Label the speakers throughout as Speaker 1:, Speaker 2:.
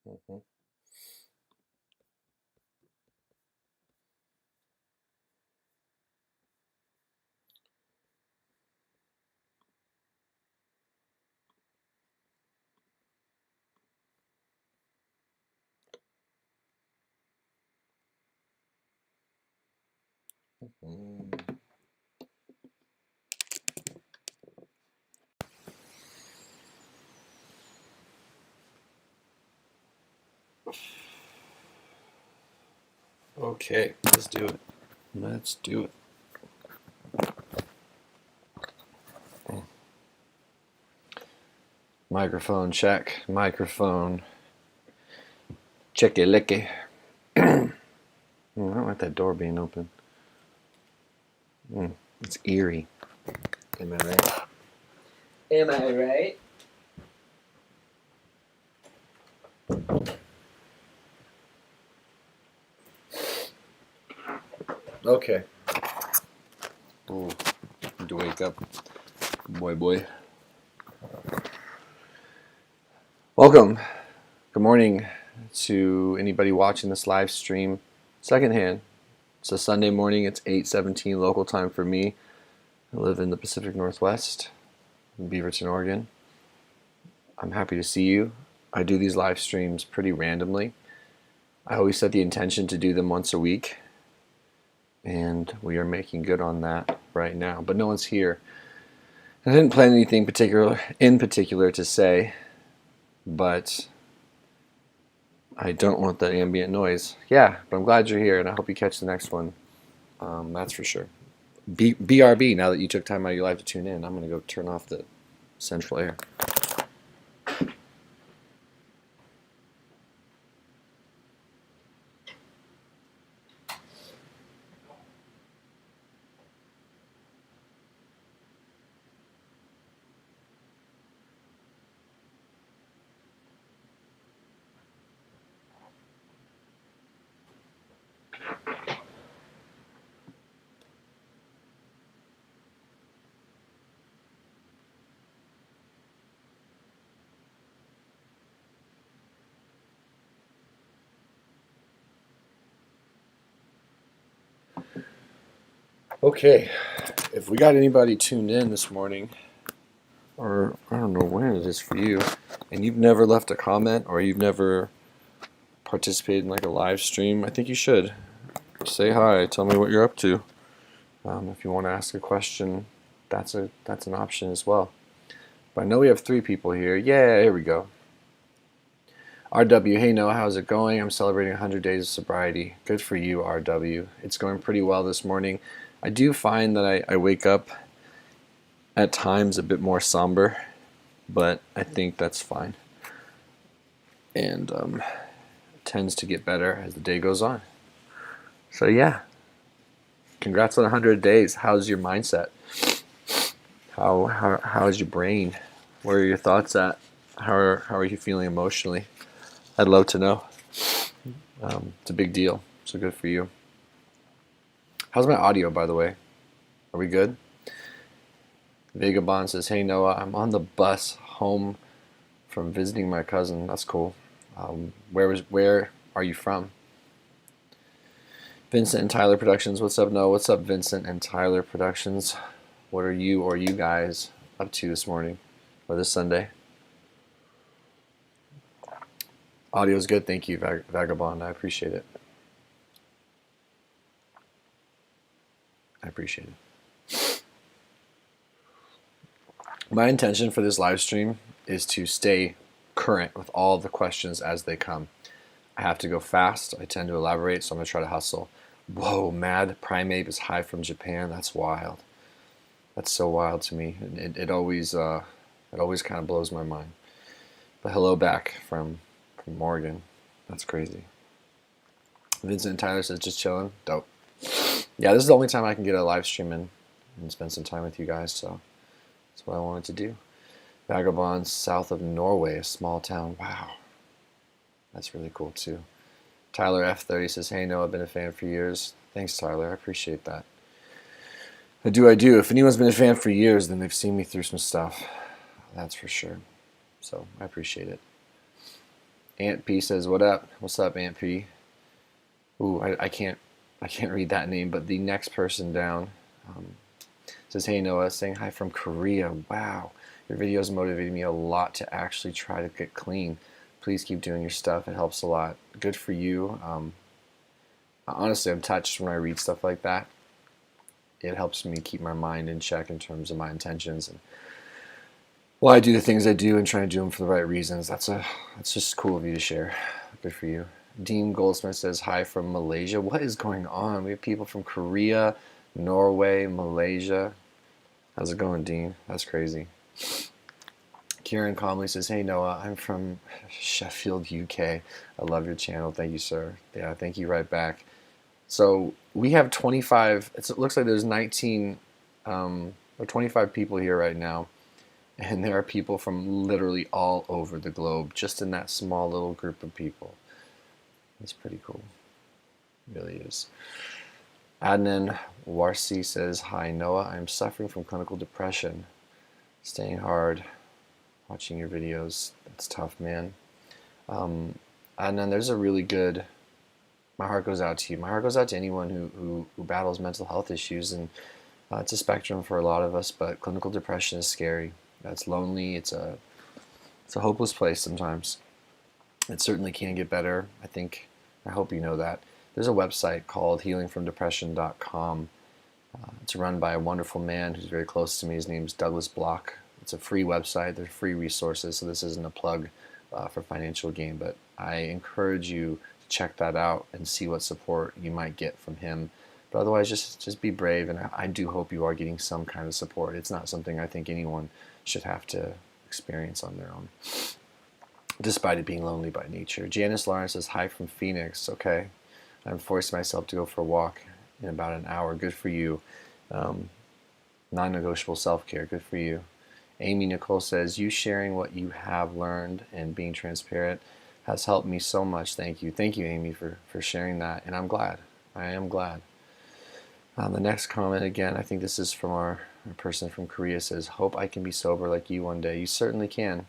Speaker 1: Mm-hmm. Mm. Okay, let's do it. Let's do it. Microphone check. Microphone. Checky licky. I don't like that door being open. It's eerie. Am I right? Am I right? Okay. Ooh, need to wake up. Boy. Welcome. Good morning to anybody watching this live stream secondhand. It's a Sunday morning. It's 8:17 local time for me. I live in the Pacific Northwest, in Beaverton, Oregon. I'm happy to see you. I do these live streams pretty randomly. I always set the intention to do them once a week, and we are making good on that right now. But no one's here. I didn't plan anything in particular to say, but I don't want that ambient noise. Yeah, but I'm glad you're here, and I hope you catch the next one. That's for sure. BRB, now that you took time out of your life to tune in, I'm going to go turn off the central air. Okay, if we got anybody tuned in this morning, or I don't know when it is for you, and you've never left a comment or you've never participated in like a live stream, I think you should. Say hi, tell me what you're up to. If you want to ask a question, that's an option as well. But I know we have 3 people here. Yeah, here we go. RW, hey Noah, how's it going? I'm celebrating 100 days of sobriety. Good for you, RW. It's going pretty well this morning. I do find that I wake up at times a bit more somber, but I think that's fine. And it tends to get better as the day goes on. So yeah, congrats on 100 days. How's your mindset? How's your brain? Where are your thoughts at? How are you feeling emotionally? I'd love to know. It's a big deal, so good for you. How's my audio, by the way? Are we good? Vagabond says, hey Noah, I'm on the bus home from visiting my cousin. That's cool. Where are you from? Vincent and Tyler Productions. What's up, Noah? What's up, Vincent and Tyler Productions? What are you or you guys up to this morning or this Sunday? Audio's good. Thank you, Vagabond. I appreciate it. My intention for this live stream is to stay current with all the questions as they come. I have to go fast. I tend to elaborate, so I'm going to try to hustle. Whoa, mad primate is high from Japan. That's wild. That's so wild to me. It always kind of blows my mind. But hello back from Morgan. That's crazy. Vincent and Tyler says, just chilling. Dope. Yeah, this is the only time I can get a live stream in and spend some time with you guys, so that's what I wanted to do. Vagabonds south of Norway, a small town. Wow. That's really cool too. Tyler F30 says, hey Noah, I've been a fan for years. Thanks, Tyler. I appreciate that. I do. If anyone's been a fan for years, then they've seen me through some stuff. That's for sure. So I appreciate it. Aunt P says, "What up? What's up, Aunt P?" Ooh, I can't read that name, but the next person down says, "Hey Noah, saying hi from Korea. Wow, your videos motivated me a lot to actually try to get clean. Please keep doing your stuff. It helps a lot. Good for you." Honestly, I'm touched when I read stuff like that. It helps me keep my mind in check in terms of my intentions and why I do the things I do and try to do them for the right reasons. That's just cool of you to share. Good for you. Dean Goldsmith says hi from Malaysia. What is going on? We have people from Korea, Norway, Malaysia. How's it going, Dean? That's crazy. Kieran Comley says, "Hey Noah, I'm from Sheffield, UK. I love your channel. Thank you, sir." Yeah, thank you right back. So we have 25. It looks like there's 19 or 25 people here right now, and there are people from literally all over the globe just in that small little group of people. That's pretty cool. It really is. Adnan Warsi says, "Hi Noah, I'm suffering from clinical depression. Staying hard, watching your videos. That's tough, man." Adnan, there's a really good, my heart goes out to you. My heart goes out to anyone who battles mental health issues, and it's a spectrum for a lot of us, but clinical depression is scary. It's lonely. It's a hopeless place sometimes. It certainly can get better. I hope you know that. There's a website called healingfromdepression.com. It's run by a wonderful man who's very close to me. His name's Douglas Block. It's a free website. There's free resources, so this isn't a plug for financial gain, but I encourage you to check that out and see what support you might get from him. But otherwise, just be brave, and I do hope you are getting some kind of support. It's not something I think anyone should have to experience on their own, despite it being lonely by nature. Janice Lawrence says, "Hi from Phoenix." Okay, I'm forcing myself to go for a walk in about an hour. Good for you. Non-negotiable self-care. Good for you. Amy Nicole says, "You sharing what you have learned and being transparent has helped me so much. Thank you." Thank you, Amy, for sharing that, and I'm glad. I am glad. The next comment, again, I think this is from our person from Korea, says, "Hope I can be sober like you one day." You certainly can.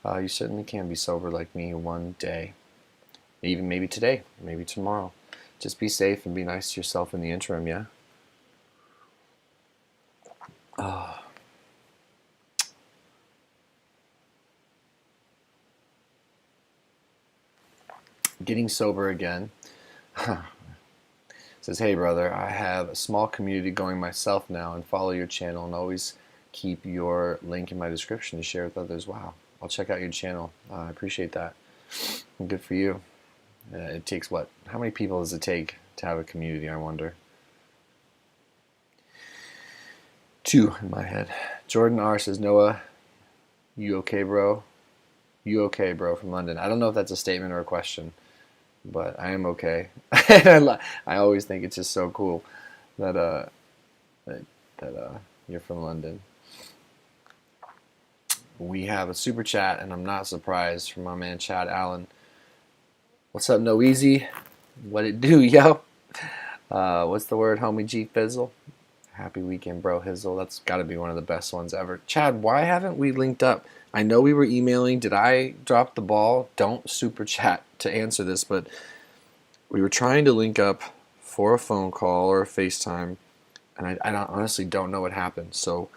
Speaker 1: You certainly can be sober like me one day. Even maybe today, maybe tomorrow. Just be safe and be nice to yourself in the interim, yeah? Getting sober again. Says, "Hey brother, I have a small community going myself now and follow your channel and always keep your link in my description to share with others." Wow, I'll check out your channel. I appreciate that. Good for you. It takes what? How many people does it take to have a community, I wonder? 2 in my head. Jordan R says, "Noah, you okay, bro? You okay, bro?" From London. I don't know if that's a statement or a question, but I am okay. I always think it's just so cool that you're from London. We have a super chat, and I'm not surprised, from my man Chad Allen. "What's up, No Easy? What it do, yo? What's the word, homie G Fizzle? Happy weekend, bro, Hizzle." That's got to be one of the best ones ever. Chad, why haven't we linked up? I know we were emailing. Did I drop the ball? Don't super chat to answer this, but we were trying to link up for a phone call or a FaceTime, and I honestly don't know what happened. So,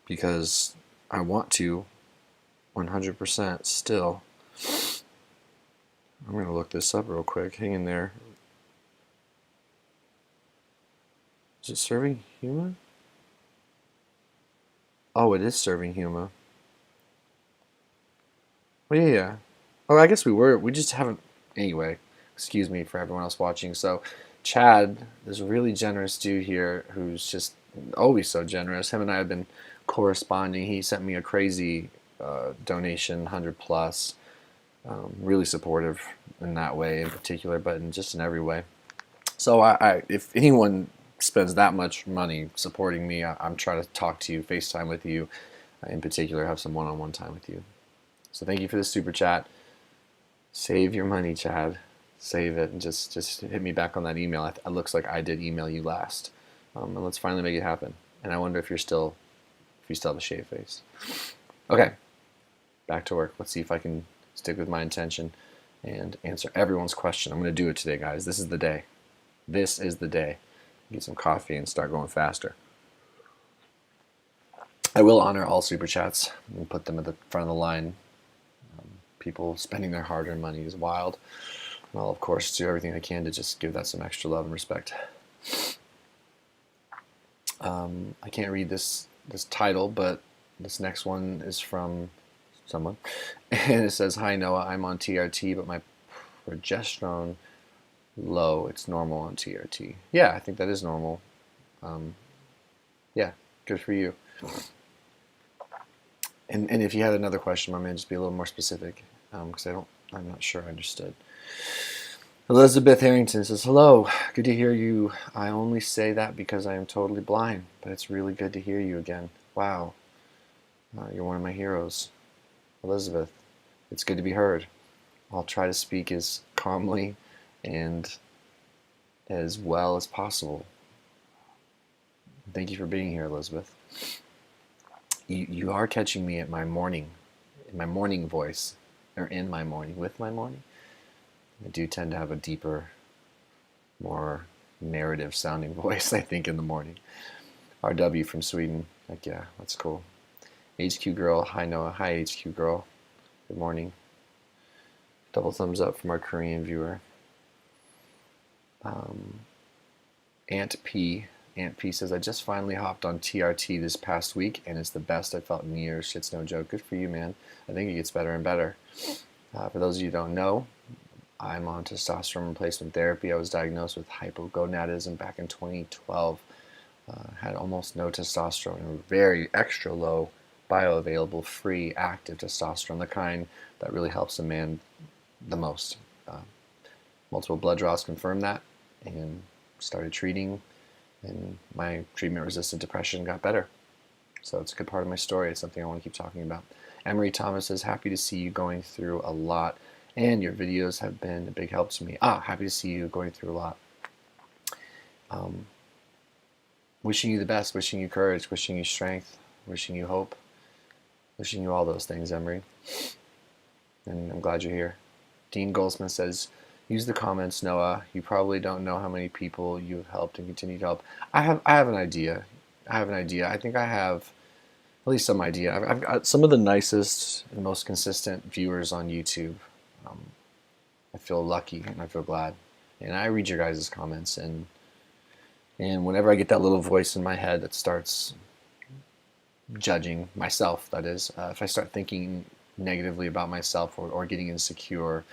Speaker 1: because I want to 100% still. I'm going to look this up real quick. Hang in there. Is it serving Huma? Oh, it is serving Huma. Oh, yeah. Oh, I guess we were. We just haven't. Anyway, excuse me for everyone else watching. So, Chad, this really generous dude here who's just always so generous. Him and I have been corresponding. He sent me a crazy donation, 100 plus. Really supportive in that way in particular, but just in every way. So if anyone spends that much money supporting me, I'm trying to talk to you, FaceTime with you, in particular, have some one-on-one time with you. So thank you for the super chat. Save your money, Chad. Save it and just hit me back on that email. It looks like I did email you last, and let's finally make it happen. And I wonder if you still have a shaved face. Okay, back to work. Let's see if I can stick with my intention, and answer everyone's question. I'm going to do it today, guys. This is the day. This is the day. Get some coffee and start going faster. I will honor all super chats and put them at the front of the line. People spending their hard-earned money is wild. And I'll, of course, do everything I can to just give that some extra love and respect. I can't read this title, but this next one is from someone. And it says, "Hi, Noah. I'm on TRT, but my progesterone low. It's normal on TRT." Yeah, I think that is normal. Yeah, good for you. And if you had another question, my man, just be a little more specific, because I'm not sure I understood. Elizabeth Harrington says, "Hello, good to hear you. I only say that because I am totally blind, but it's really good to hear you again. Wow, you're one of my heroes. Elizabeth, it's good to be heard. I'll try to speak as calmly and as well as possible." Thank you for being here, Elizabeth. You are catching me at my morning, in my morning voice, or in my morning, with my morning. I do tend to have a deeper, more narrative sounding voice, I think, in the morning. RW from Sweden. Like, yeah, that's cool. HQ Girl. Hi, Noah. Hi, HQ Girl. Good morning. Double thumbs up from our Korean viewer. Aunt P says, "I just finally hopped on TRT this past week, and it's the best I've felt in years. Shit's no joke." Good for you, man. I think it gets better and better. For those of you who don't know, I'm on testosterone replacement therapy. I was diagnosed with hypogonadism back in 2012. Had almost no testosterone and very extra low bioavailable free active testosterone, the kind that really helps a man the most. Multiple blood draws confirmed that, and started treating, and my treatment-resistant depression got better. So it's a good part of my story. It's something I want to keep talking about. Emery Thomas says, "Happy to see you going through a lot, and your videos have been a big help to me." Happy to see you going through a lot. Wishing you the best, wishing you courage, wishing you strength, wishing you hope, wishing you all those things, Emery. And I'm glad you're here. Dean Goldsmith says, "Use the comments, Noah. You probably don't know how many people you have helped and continue to help." I have an idea. I think I have at least some idea. I've got some of the nicest and most consistent viewers on YouTube. I feel lucky and I feel glad. And I read your guys' comments, and whenever I get that little voice in my head that starts judging myself, that is, if I start thinking negatively about myself or getting insecure,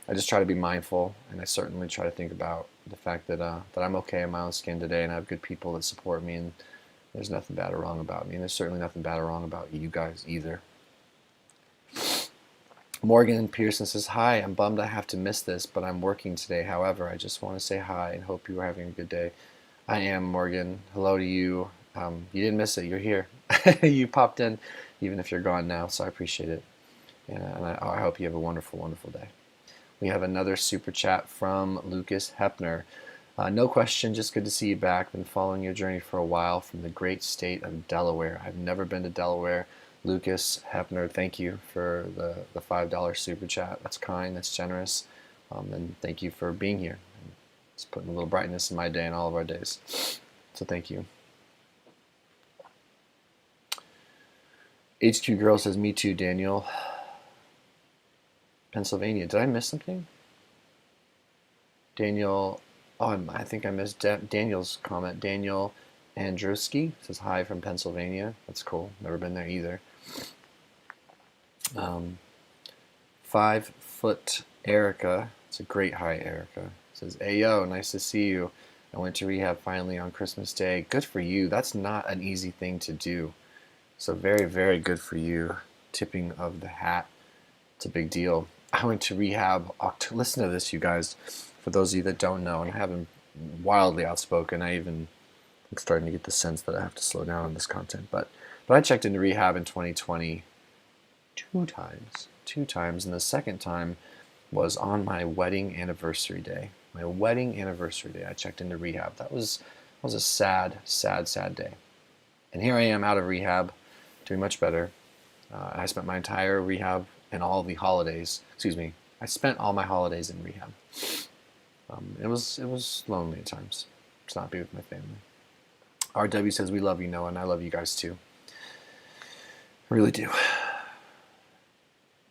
Speaker 1: I just try to be mindful, and I certainly try to think about the fact that I'm okay in my own skin today, and I have good people that support me, and there's nothing bad or wrong about me, and there's certainly nothing bad or wrong about you guys either. Morgan Pearson says, "Hi, I'm bummed I have to miss this, but I'm working today. However, I just want to say hi and hope you are having a good day." I am, Morgan. Hello to you. You didn't miss it. You're here. You popped in, even if you're gone now, so I appreciate it. And I hope you have a wonderful, wonderful day. We have another super chat from Lucas Hepner. "No question, just good to see you back. Been following your journey for a while from the great state of Delaware." I've never been to Delaware. Lucas Hepner, thank you for the $5 super chat. That's kind, that's generous, and thank you for being here. It's putting a little brightness in my day and all of our days. So thank you. HQ Girl says, "Me too, Daniel. Pennsylvania." Did I miss something? Daniel, I think I missed Daniel's comment. Daniel Andruski says, "Hi from Pennsylvania." That's cool. Never been there either. 5 Foot Erica. It's a great hi, Erica. Says, "Ayo, nice to see you. I went to rehab finally on Christmas Day." Good for you. That's not an easy thing to do. So very, very good for you. Tipping of the hat. It's a big deal. I went to rehab. Listen to this, you guys. For those of you that don't know, and I haven't wildly outspoken, I'm starting to get the sense that I have to slow down on this content. But I checked into rehab in 2020 two times, and the second time was on my wedding anniversary day. My wedding anniversary day, I checked into rehab. That was a sad, sad, sad day. And here I am out of rehab, doing much better. I spent my entire rehab and all the holidays. Excuse me. I spent all my holidays in rehab. It was lonely at times to not be with my family. RW says, we love you, Noah, and I love you guys too. I really do.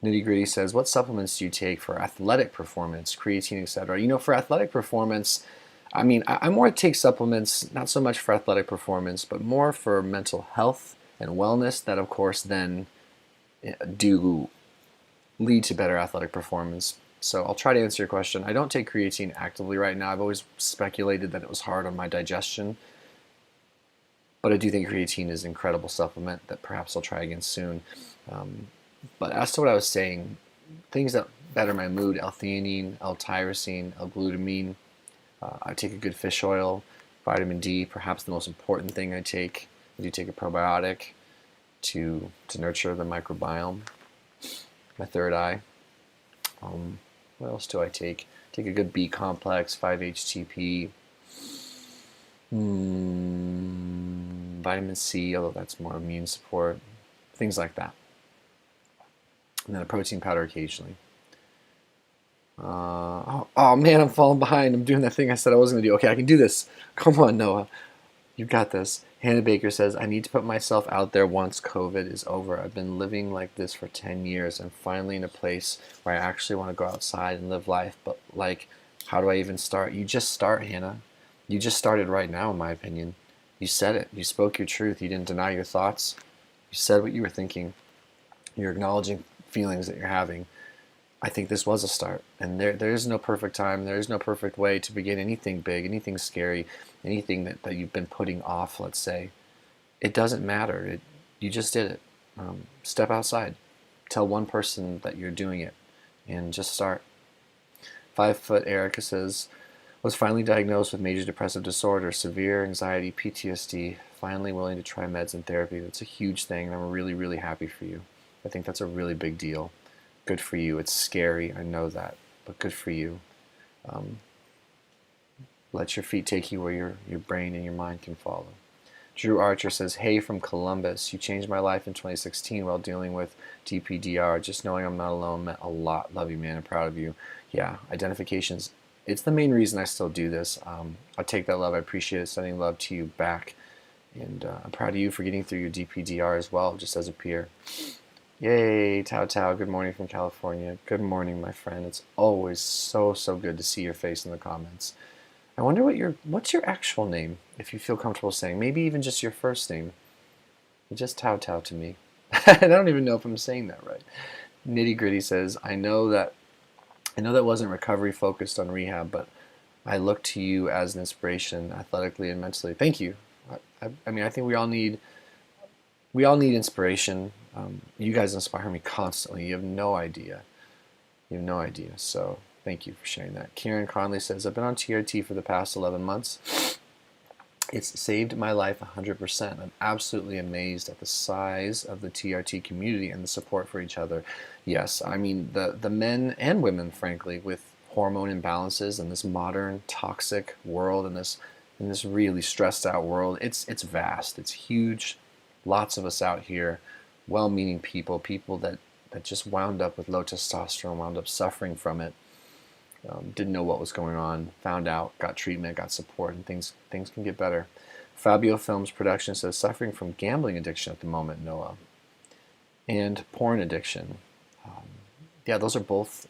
Speaker 1: Nitty Gritty says, what supplements do you take for athletic performance, creatine, etc.? You know, for athletic performance, I mean, I more take supplements, not so much for athletic performance, but more for mental health and wellness that, of course, then do lead to better athletic performance. So I'll try to answer your question. I don't take creatine actively right now. I've always speculated that it was hard on my digestion, but I do think creatine is an incredible supplement that perhaps I'll try again soon. But as to what I was saying, things that better my mood, L-theanine, L-tyrosine, L-glutamine. I take a good fish oil, vitamin D, perhaps the most important thing I take. I do take a probiotic to nurture the microbiome. My third eye. What else do I take? Take a good B complex, 5-HTP, vitamin C, although that's more immune support, things like that. And then a protein powder occasionally. Oh man, I'm falling behind. I'm doing that thing I said I wasn't going to do. Okay, I can do this. Come on, Noah. You got this. Hannah Baker says, I need to put myself out there once COVID is over. I've been living like this for 10 years. I'm finally in a place where I actually want to go outside and live life. But, like, how do I even start? You just start, Hannah. You just started right now, in my opinion. You said it. You spoke your truth. You didn't deny your thoughts. You said what you were thinking. You're acknowledging feelings that you're having. I think this was a start, and there is no perfect time. There is no perfect way to begin anything big, anything scary, anything that you've been putting off, let's say. It doesn't matter. You just did it. Step outside. Tell one person that you're doing it, and just start. 5 Foot Erica says, was finally diagnosed with major depressive disorder, severe anxiety, PTSD, finally willing to try meds and therapy. That's a huge thing, and I'm really, really happy for you. I think that's a really big deal. Good for you. It's scary, I know that, but good for you. Let your feet take you where your brain and your mind can follow. Drew Archer says, hey from Columbus, you changed my life in 2016 while dealing with DPDR. Just knowing I'm not alone meant a lot. Love you, man. I'm proud of you. Yeah, identifications, it's the main reason I still do this. I take that love. I appreciate it. Sending love to you back. And I'm proud of you for getting through your DPDR as well, just as a peer. Yay, Tao Tao, good morning from California. Good morning, my friend. It's always so good to see your face in the comments. I wonder what's your actual name, if you feel comfortable saying. Maybe even just your first name. You're just Tao Tao to me. I don't even know if I'm saying that right. Nitty Gritty says, I know that wasn't recovery focused on rehab, but I look to you as an inspiration athletically and mentally. Thank you. I mean, I think we all need inspiration. You guys inspire me constantly. You have no idea. So thank you for sharing that. Kieran Conley says, I've been on TRT for the past 11 months. It's saved my life 100%. I'm absolutely amazed at the size of the TRT community and the support for each other. Yes, I mean, the men and women, frankly, with hormone imbalances in this modern toxic world, in this really stressed out world, it's vast. It's huge. Lots of us out here, well-meaning people that just wound up with low testosterone, wound up suffering from it, didn't know what was going on, found out, got treatment, got support, and things can get better. Fabio Films Production says, suffering from gambling addiction at the moment, Noah, and porn addiction. Yeah, those are both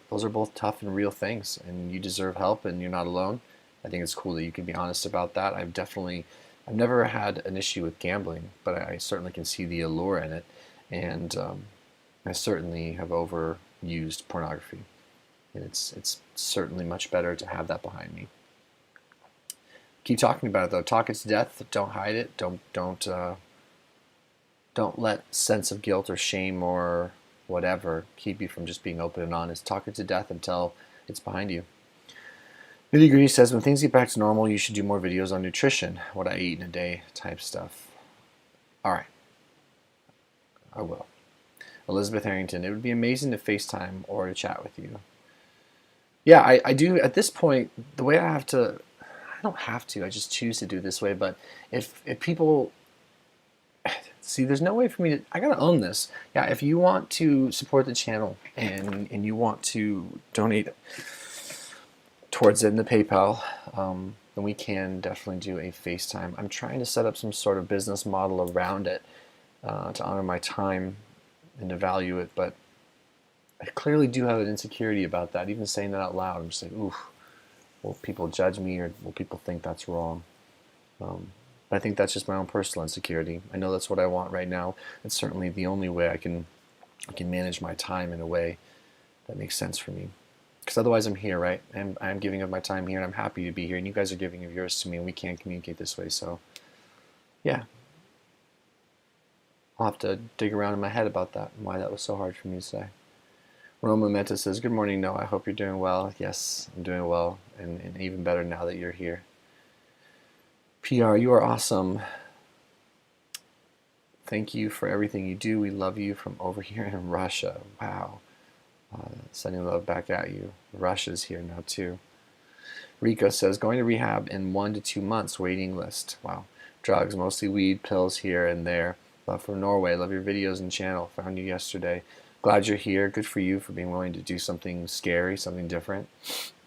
Speaker 1: tough and real things, and you deserve help, and you're not alone. I think it's cool that you can be honest about that. I've never had an issue with gambling, but I certainly can see the allure in it, and I certainly have overused pornography, and it's certainly much better to have that behind me. Keep talking about it though. Talk it to death. Don't hide it. Don't let sense of guilt or shame or whatever keep you from just being open and honest. Talk it to death until it's behind you. Nitty Gritty says, when things get back to normal, you should do more videos on nutrition, what I eat in a day type stuff. All right. I will. Elizabeth Harrington, it would be amazing to FaceTime or to chat with you. Yeah, I do. At this point, the way I don't have to, I just choose to do it this way. But if people, See, there's no way for me to, I gotta own this. Yeah, if you want to support the channel and you want to donate towards it in the PayPal, then we can definitely do a FaceTime. I'm trying to set up some sort of business model around it to honor my time and to value it, but I clearly do have an insecurity about that. Even saying that out loud, I'm just like, oof, will people judge me or will people think that's wrong? I think that's just my own personal insecurity. I know that's what I want right now. It's certainly the only way I can manage my time in a way that makes sense for me. Because otherwise I'm here, right? I'm giving of my time here, and I'm happy to be here, and you guys are giving of yours to me, and we can't communicate this way. So, yeah. I'll have to dig around in my head about that and why that was so hard for me to say. Roma Menta says, good morning, Noah. I hope you're doing well. Yes, I'm doing well, and even better now that you're here. PR, you are awesome. Thank you for everything you do. We love you from over here in Russia. Wow. Sending love back at you. Russia's here now too. Rico says, going to rehab in 1 to 2 months, waiting list. Wow. Drugs, mostly weed, pills here and there. Love from Norway. Love your videos and channel. Found you yesterday. Glad you're here. Good for you for being willing to do something scary, something different,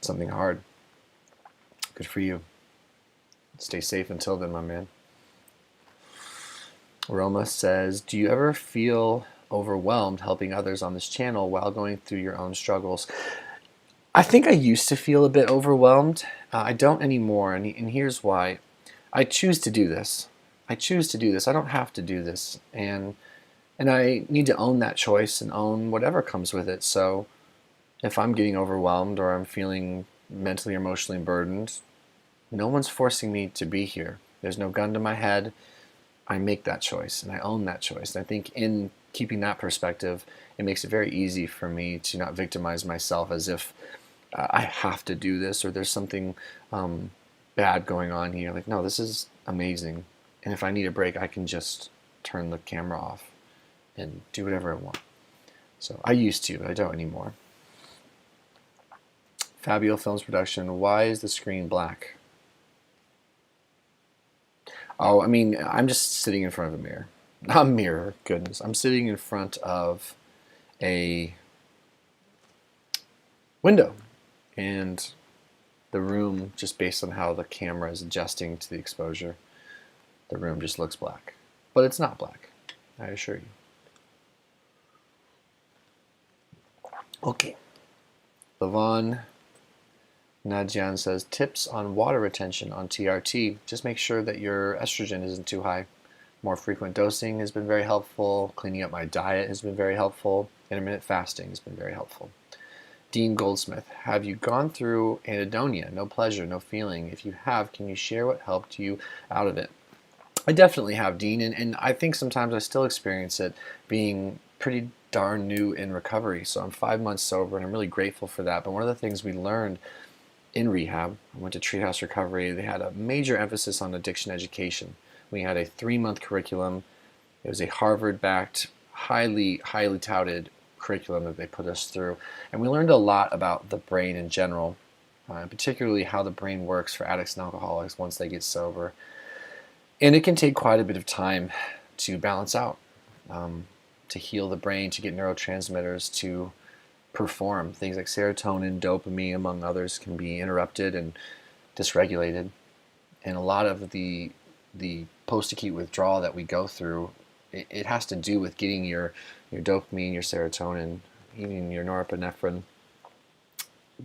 Speaker 1: something hard. Good for you. Stay safe until then, my man. Roma says, do you ever feel overwhelmed helping others on this channel while going through your own struggles? I think I used to feel a bit overwhelmed. I don't anymore, and here's why. I choose to do this. I choose to do this. I don't have to do this, and I need to own that choice and own whatever comes with it. So if I'm getting overwhelmed or I'm feeling mentally or emotionally burdened, no one's forcing me to be here. There's no gun to my head. I make that choice and I own that choice. And I think in keeping that perspective, it makes it very easy for me to not victimize myself as if I have to do this or there's something bad going on here. Like, no, this is amazing. And if I need a break, I can just turn the camera off and do whatever I want. So I used to, but I don't anymore. Fabio Films Production, why is the screen black? Oh, I mean, I'm just sitting in front of a mirror. Not a mirror, goodness. I'm sitting in front of a window. And the room, just based on how the camera is adjusting to the exposure, the room just looks black. But it's not black, I assure you. Okay. Levon Nadjan says, tips on water retention on TRT. Just make sure that your estrogen isn't too high. More frequent dosing has been very helpful. Cleaning up my diet has been very helpful. Intermittent fasting has been very helpful. Dean Goldsmith, have you gone through anhedonia? No pleasure, no feeling. If you have, can you share what helped you out of it? I definitely have, Dean, and I think sometimes I still experience it being pretty darn new in recovery. So I'm 5 months sober, and I'm really grateful for that. But one of the things we learned in rehab, I went to Treehouse Recovery, they had a major emphasis on addiction education. We had a 3-month curriculum. It was a Harvard-backed, highly touted curriculum that they put us through. And we learned a lot about the brain in general, particularly how the brain works for addicts and alcoholics once they get sober. And it can take quite a bit of time to balance out, to heal the brain, to get neurotransmitters to perform. Things like serotonin, dopamine, among others, can be interrupted and dysregulated. And a lot of the post-acute withdrawal that we go through, it has to do with getting your dopamine, your serotonin, even your norepinephrine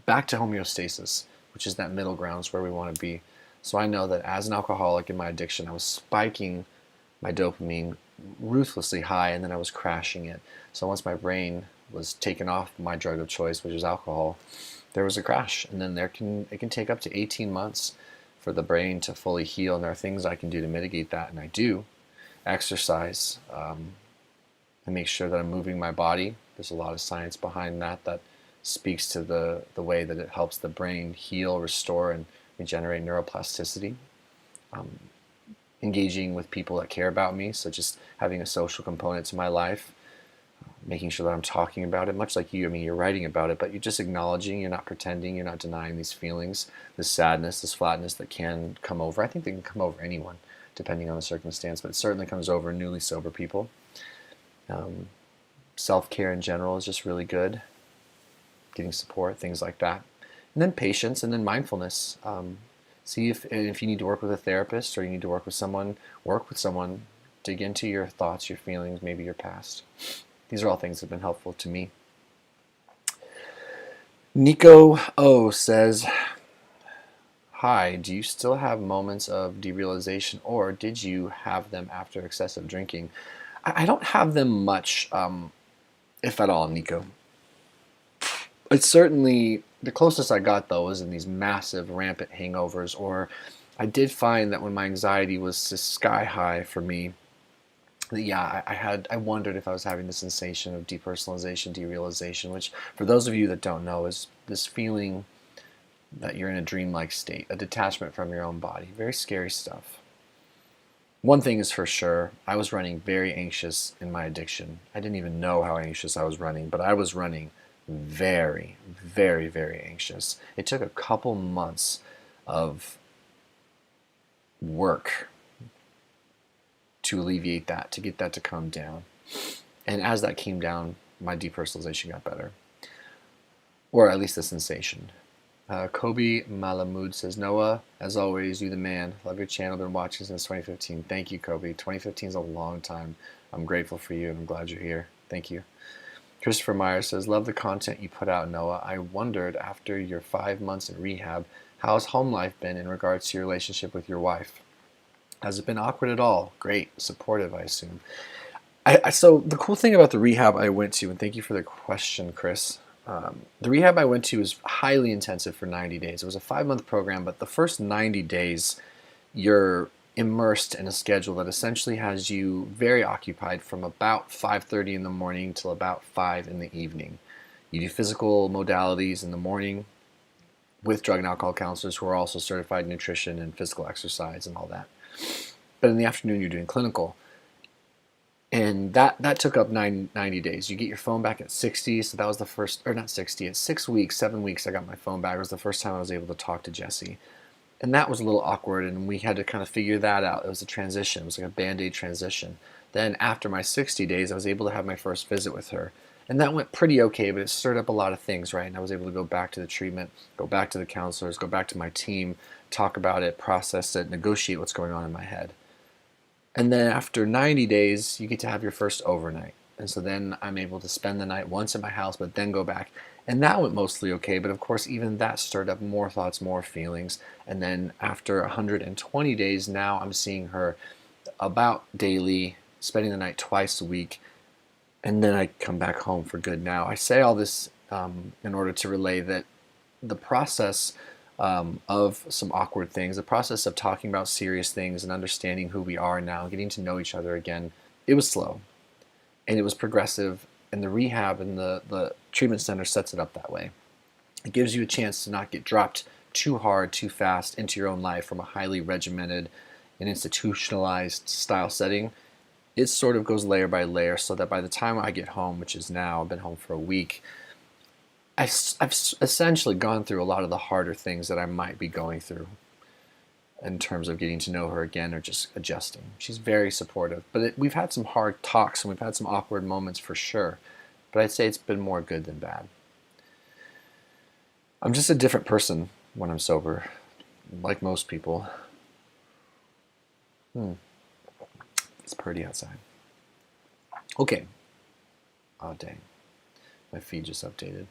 Speaker 1: back to homeostasis, which is that middle ground where we want to be. So I know that as an alcoholic in my addiction, I was spiking my dopamine ruthlessly high, and then I was crashing it. So once my brain was taken off my drug of choice, which is alcohol, there was a crash, and then it can take up to 18 months for the brain to fully heal, and there are things I can do to mitigate that, and I do. Exercise, and make sure that I'm moving my body. There's a lot of science behind that speaks to the way that it helps the brain heal, restore, and regenerate neuroplasticity. Engaging with people that care about me, so just having a social component to my life, making sure that I'm talking about it, much like you. I mean, you're writing about it, but you're just acknowledging, you're not pretending, you're not denying these feelings, this sadness, this flatness that can come over. I think they can come over anyone, depending on the circumstance, but it certainly comes over in newly sober people. Self-care in general is just really good. Getting support, things like that. And then patience, and then mindfulness. See if you need to work with a therapist or you need to work with someone, dig into your thoughts, your feelings, maybe your past. These are all things that have been helpful to me. Nico O says, hi, do you still have moments of derealization, or did you have them after excessive drinking? I don't have them much, if at all, Nico. It's certainly, the closest I got though was in these massive rampant hangovers, or I did find that when my anxiety was just sky high for me, that yeah, I wondered if I was having the sensation of depersonalization, derealization, which for those of you that don't know is this feeling that you're in a dreamlike state, a detachment from your own body. Very scary stuff. One thing is for sure, I was running very anxious in my addiction. I didn't even know how anxious I was running, but I was running very, very, very anxious. It took a couple months of work to alleviate that, to get that to calm down. And as that came down, my depersonalization got better. Or at least the sensation. Kobe Malamud says, Noah, as always, you the man. Love your channel, been watching since 2015. Thank you, Kobe. 2015 is a long time. I'm grateful for you and I'm glad you're here. Thank you. Christopher Meyer says, love the content you put out, Noah. I wondered, after your 5 months in rehab, how has home life been in regards to your relationship with your wife? Has it been awkward at all? Great. Supportive, I assume. So the cool thing about the rehab I went to, and thank you for the question, Chris. The rehab I went to was highly intensive for 90 days. It was a 5-month program, but the first 90 days, you're immersed in a schedule that essentially has you very occupied from about 5:30 in the morning till about 5 in the evening. You do physical modalities in the morning with drug and alcohol counselors who are also certified in nutrition and physical exercise and all that. But in the afternoon, you're doing clinical. And that took up 90 days. You get your phone back at 60, so that was the first, or not 60, at 6 weeks, 7 weeks I got my phone back. It was the first time I was able to talk to Jessie. And that was a little awkward, and we had to kind of figure that out. It was a transition. It was like a Band-Aid transition. Then after my 60 days, I was able to have my first visit with her. And that went pretty okay, but it stirred up a lot of things, right? And I was able to go back to the treatment, go back to the counselors, go back to my team, talk about it, process it, negotiate what's going on in my head. And then after 90 days, you get to have your first overnight. And so then I'm able to spend the night once at my house, but then go back. And that went mostly okay, but of course even that stirred up more thoughts, more feelings. And then after 120 days, now I'm seeing her about daily, spending the night twice a week, and then I come back home for good. Now, I say all this in order to relay that the process of some awkward things, the process of talking about serious things and understanding who we are now, getting to know each other again, it was slow and it was progressive, and the rehab and the treatment center sets it up that way. It gives you a chance to not get dropped too hard, too fast into your own life from a highly regimented and institutionalized style setting. It sort of goes layer by layer so that by the time I get home, which is now, I've been home for a week, I've essentially gone through a lot of the harder things that I might be going through in terms of getting to know her again or just adjusting. She's very supportive, but we've had some hard talks and we've had some awkward moments for sure, but I'd say it's been more good than bad. I'm just a different person when I'm sober, like most people. It's pretty outside. Okay. Oh, dang. My feed just updated.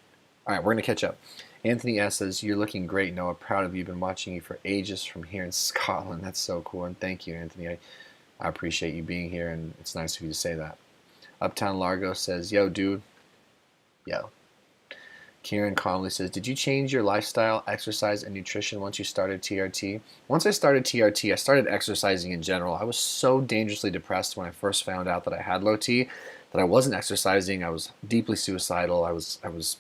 Speaker 1: All right, we're going to catch up. Anthony S. says, you're looking great, Noah. Proud of you. Been watching you for ages from here in Scotland. That's so cool. And thank you, Anthony. I appreciate you being here, and it's nice of you to say that. Uptown Largo says, yo, dude. Yo. Kieran Conley says, did you change your lifestyle, exercise, and nutrition once you started TRT? Once I started TRT, I started exercising in general. I was so dangerously depressed when I first found out that I had low T that I wasn't exercising. I was deeply suicidal. I was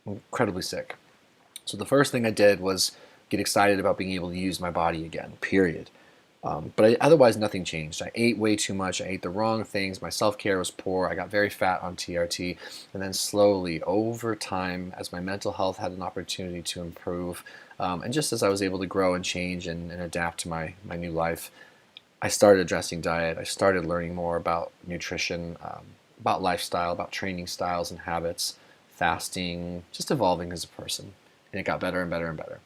Speaker 1: incredibly sick. So the first thing I did was get excited about being able to use my body again, period. But otherwise, nothing changed. I ate way too much. I ate the wrong things. My self-care was poor. I got very fat on TRT. And then slowly, over time, as my mental health had an opportunity to improve, and just as I was able to grow and change and adapt to my new life, I started addressing diet. I started learning more about nutrition, about lifestyle, about training styles and habits, fasting, just evolving as a person. And it got better and better and better.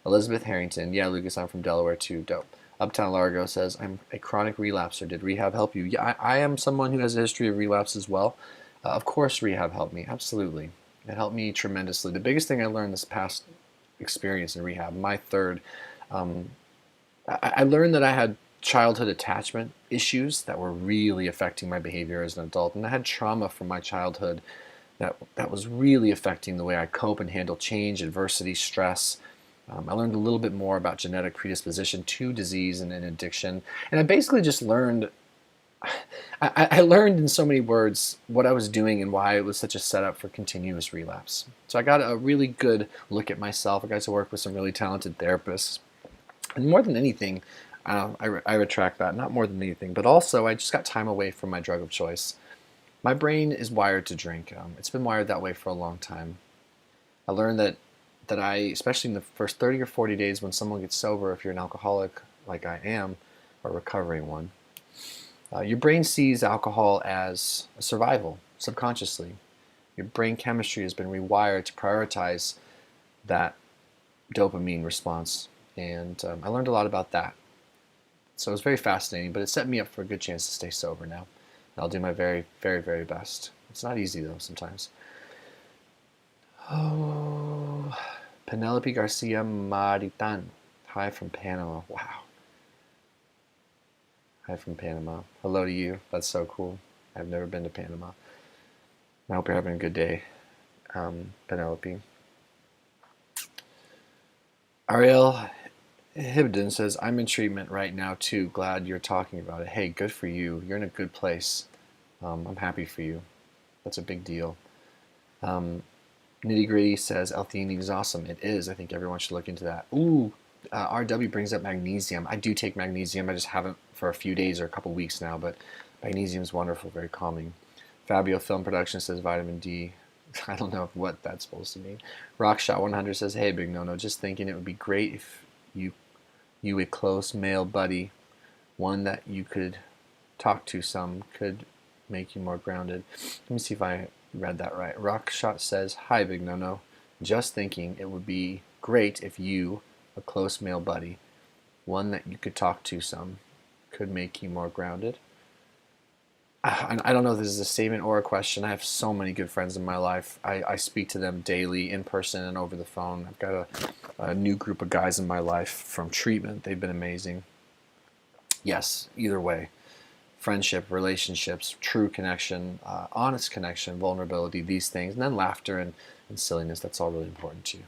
Speaker 1: Elizabeth Harrington, yeah, Lucas, I'm from Delaware too. Dope. Uptown Largo says, I'm a chronic relapser. Did rehab help you? Yeah, I am someone who has a history of relapse as well. Of course, rehab helped me. Absolutely. It helped me tremendously. The biggest thing I learned this past experience in rehab, my third, um, I learned that I had childhood attachment issues that were really affecting my behavior as an adult. And I had trauma from my childhood that was really affecting the way I cope and handle change, adversity, stress. I learned a little bit more about genetic predisposition to disease and addiction. And I basically just learned, I learned in so many words what I was doing and why it was such a setup for continuous relapse. So I got a really good look at myself. I got to work with some really talented therapists. And more than anything, I retract that, not more than anything, but also I just got time away from my drug of choice. My brain is wired to drink. It's been wired that way for a long time. I learned that I, especially in the first 30 or 40 days when someone gets sober, if you're an alcoholic like I am, or recovering one, your brain sees alcohol as a survival, subconsciously. Your brain chemistry has been rewired to prioritize that dopamine response. And I learned a lot about that. So it was very fascinating, but it set me up for a good chance to stay sober now. And I'll do my very, very, very best. It's not easy, though, sometimes. Oh, Penelope Garcia Maritan. Hi from Panama. Wow. Hi from Panama. Hello to you. That's so cool. I've never been to Panama. I hope you're having a good day, Penelope. Ariel Hibden says, I'm in treatment right now too. Glad you're talking about it. Hey, good for you. You're in a good place. I'm happy for you. That's a big deal. Nitty Gritty says, L-theanine is awesome. It is. I think everyone should look into that. Ooh, RW brings up magnesium. I do take magnesium. I just haven't for a few days or a couple weeks now, but magnesium is wonderful, very calming. Fabio Film Production says vitamin D. I don't know what that's supposed to mean. Rockshot 100 says, hey, Big No-No, just thinking it would be great if you a close male buddy, one that you could talk to some, could make you more grounded. Let me see if I read that right. Rockshot says, hi, Big No-No, just thinking it would be great if you, a close male buddy, one that you could talk to some, could make you more grounded. I don't know if this is a statement or a question. I have so many good friends in my life. I speak to them daily, in person and over the phone. I've got a new group of guys in my life from treatment. They've been amazing. Yes, either way. Friendship, relationships, true connection, honest connection, vulnerability, these things, and then laughter and silliness. That's all really important too.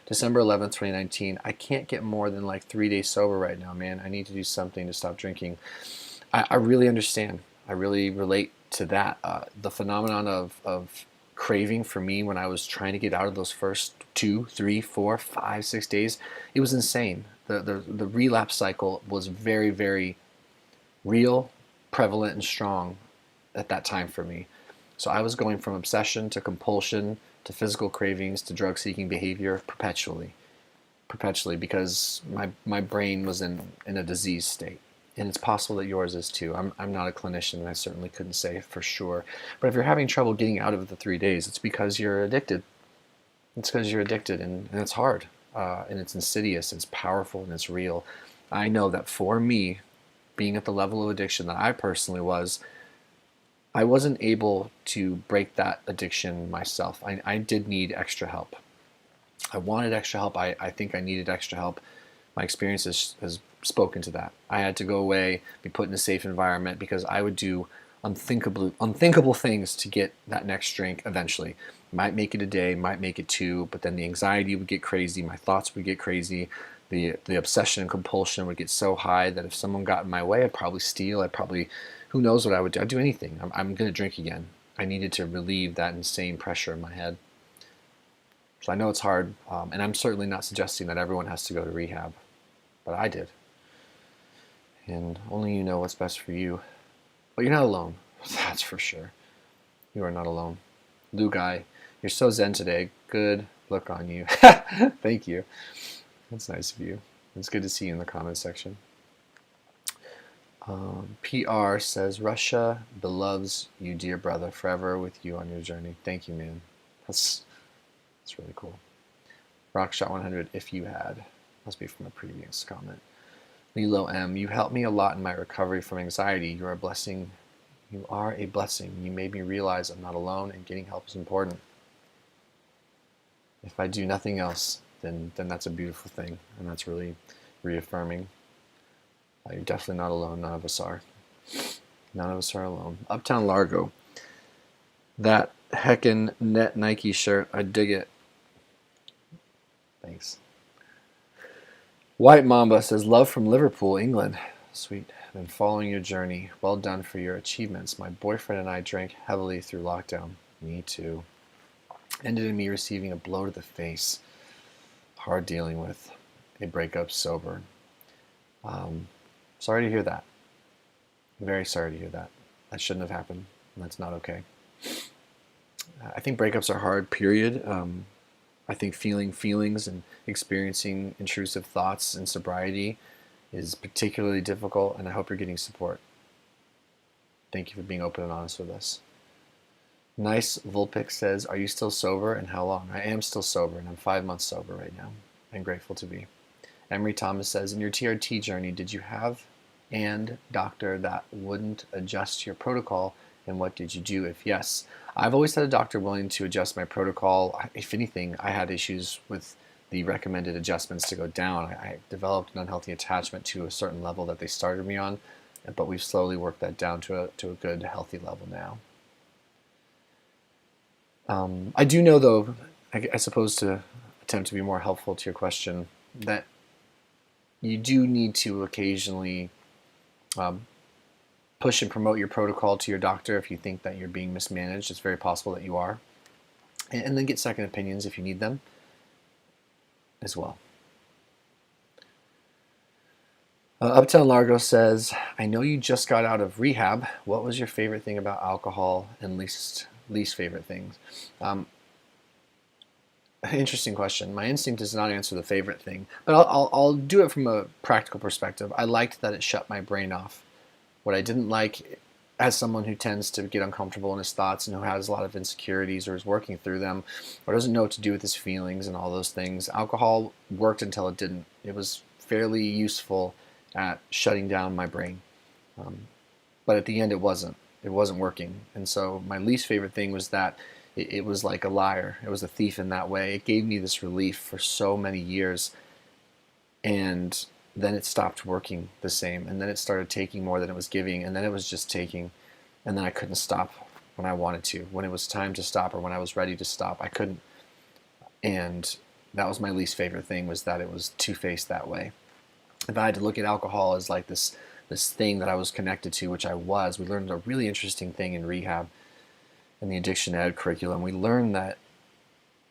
Speaker 1: December 11th, 2019. I can't get more than like 3 days sober right now, man. I need to do something to stop drinking. I really understand. I really relate to that. The phenomenon of craving for me when I was trying to get out of those first 2, 3, 4, 5, 6 days, it was insane. The relapse cycle was very, very real, prevalent, and strong at that time for me. So I was going from obsession to compulsion to physical cravings to drug-seeking behavior perpetually, because my brain was in a disease state. And it's possible that yours is too. I'm not a clinician, and I certainly couldn't say for sure. But if you're having trouble getting out of the 3 days, it's because you're addicted. It's because you're addicted, and it's hard, and it's insidious, it's powerful, and it's real. I know that for me, being at the level of addiction that I personally was, I wasn't able to break that addiction myself. I did need extra help. I wanted extra help. I think I needed extra help. My experience has spoken to that. I had to go away, be put in a safe environment, because I would do unthinkable things to get that next drink eventually. Might make it a day, might make it 2, but then the anxiety would get crazy, my thoughts would get crazy, the obsession and compulsion would get so high that if someone got in my way, I'd probably steal, who knows what I would do. I'd do anything. I'm going to drink again. I needed to relieve that insane pressure in my head. So I know it's hard, and I'm certainly not suggesting that everyone has to go to rehab, but I did. And only you know what's best for you. But you're not alone, that's for sure. You are not alone. Lou Guy, you're so zen today. Good look on you. Thank you. That's nice of you. It's good to see you in the comments section. PR says, Russia beloves you, dear brother, forever with you on your journey. Thank you, man. That's really cool. Rockshot 100, if you had. Must be from a previous comment. Lilo M, you helped me a lot in my recovery from anxiety. You are a blessing. You are a blessing. You made me realize I'm not alone and getting help is important. If I do nothing else, then that's a beautiful thing, and that's really reaffirming. You're definitely not alone. None of us are. None of us are alone. Uptown Largo. That heckin' net Nike shirt. I dig it. Thanks. White Mamba says, love from Liverpool, England. Sweet. Been following your journey. Well done for your achievements. My boyfriend and I drank heavily through lockdown. Me too. Ended in me receiving a blow to the face. Hard dealing with a breakup sober. Sorry to hear that. Very sorry to hear that. That shouldn't have happened. And that's not okay. I think breakups are hard, period. I think feeling feelings and experiencing intrusive thoughts in sobriety is particularly difficult, and I hope you're getting support. Thank you for being open and honest with us. Nice Vulpic says, are you still sober and how long? I am still sober, and I'm 5 months sober right now. I'm grateful to be. Emery Thomas says, in your TRT journey, did you have and doctor that wouldn't adjust your protocol, and what did you do if yes? I've always had a doctor willing to adjust my protocol. If anything, I had issues with the recommended adjustments to go down. I developed an unhealthy attachment to a certain level that they started me on, but we've slowly worked that down to a good, healthy level now. I do know, though, I suppose to attempt to be more helpful to your question, that you do need to occasionally push and promote your protocol to your doctor if you think that you're being mismanaged. It's very possible that you are. And then get second opinions if you need them as well. Uptown Largo says, I know you just got out of rehab. What was your favorite thing about alcohol and least favorite things? Interesting question. My instinct is not to answer the favorite thing, but I'll do it from a practical perspective. I liked that it shut my brain off. What I didn't like, as someone who tends to get uncomfortable in his thoughts and who has a lot of insecurities or is working through them or doesn't know what to do with his feelings and all those things, alcohol worked until it didn't. It was fairly useful at shutting down my brain. But at the end, it wasn't working. And so my least favorite thing was that it was like a liar. It was a thief in that way. It gave me this relief for so many years, and then it stopped working the same, and then it started taking more than it was giving, and then it was just taking, and then I couldn't stop when I wanted to. When it was time to stop or when I was ready to stop, I couldn't. And that was my least favorite thing, was that it was two-faced that way. If I had to look at alcohol as like this thing that I was connected to, which I was, we learned a really interesting thing in rehab in the addiction ed curriculum. We learned that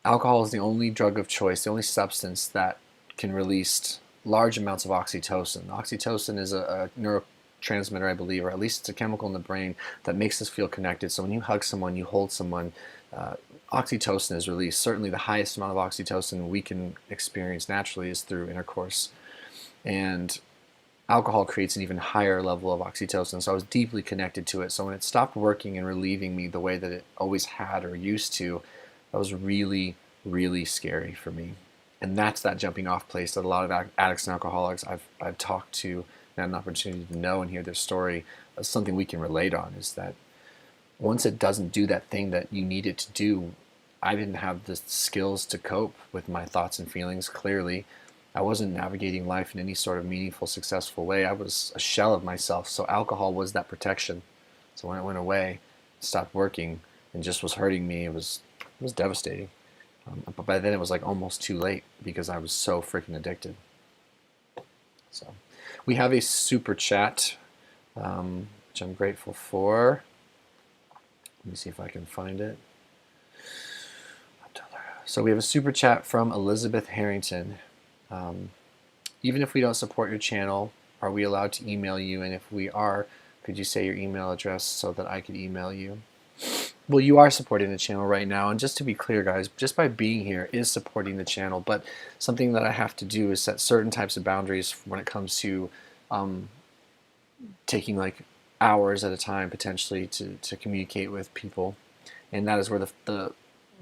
Speaker 1: alcohol is the only drug of choice, the only substance that can release large amounts of oxytocin. Oxytocin is a neurotransmitter, I believe, or at least it's a chemical in the brain that makes us feel connected. So when you hug someone, you hold someone, oxytocin is released. Certainly the highest amount of oxytocin we can experience naturally is through intercourse. And alcohol creates an even higher level of oxytocin, so I was deeply connected to it. So when it stopped working and relieving me the way that it always had or used to, that was really, really scary for me. And that's that jumping off place that a lot of addicts and alcoholics I've talked to and had an opportunity to know and hear their story. Something we can relate on is that once it doesn't do that thing that you need it to do, I didn't have the skills to cope with my thoughts and feelings clearly. I wasn't navigating life in any sort of meaningful, successful way. I was a shell of myself. So alcohol was that protection. So when it went away, it stopped working and just was hurting me, it was devastating. But by then it was like almost too late because I was so freaking addicted. So we have a super chat, which I'm grateful for. Let me see if I can find it. So we have a super chat from Elizabeth Harrington. Even if we don't support your channel, are we allowed to email you? And if we are, could you say your email address so that I could email you? Well, you are supporting the channel right now, and just to be clear, guys, just by being here is supporting the channel, but something that I have to do is set certain types of boundaries when it comes to taking like hours at a time potentially to communicate with people. And that is where the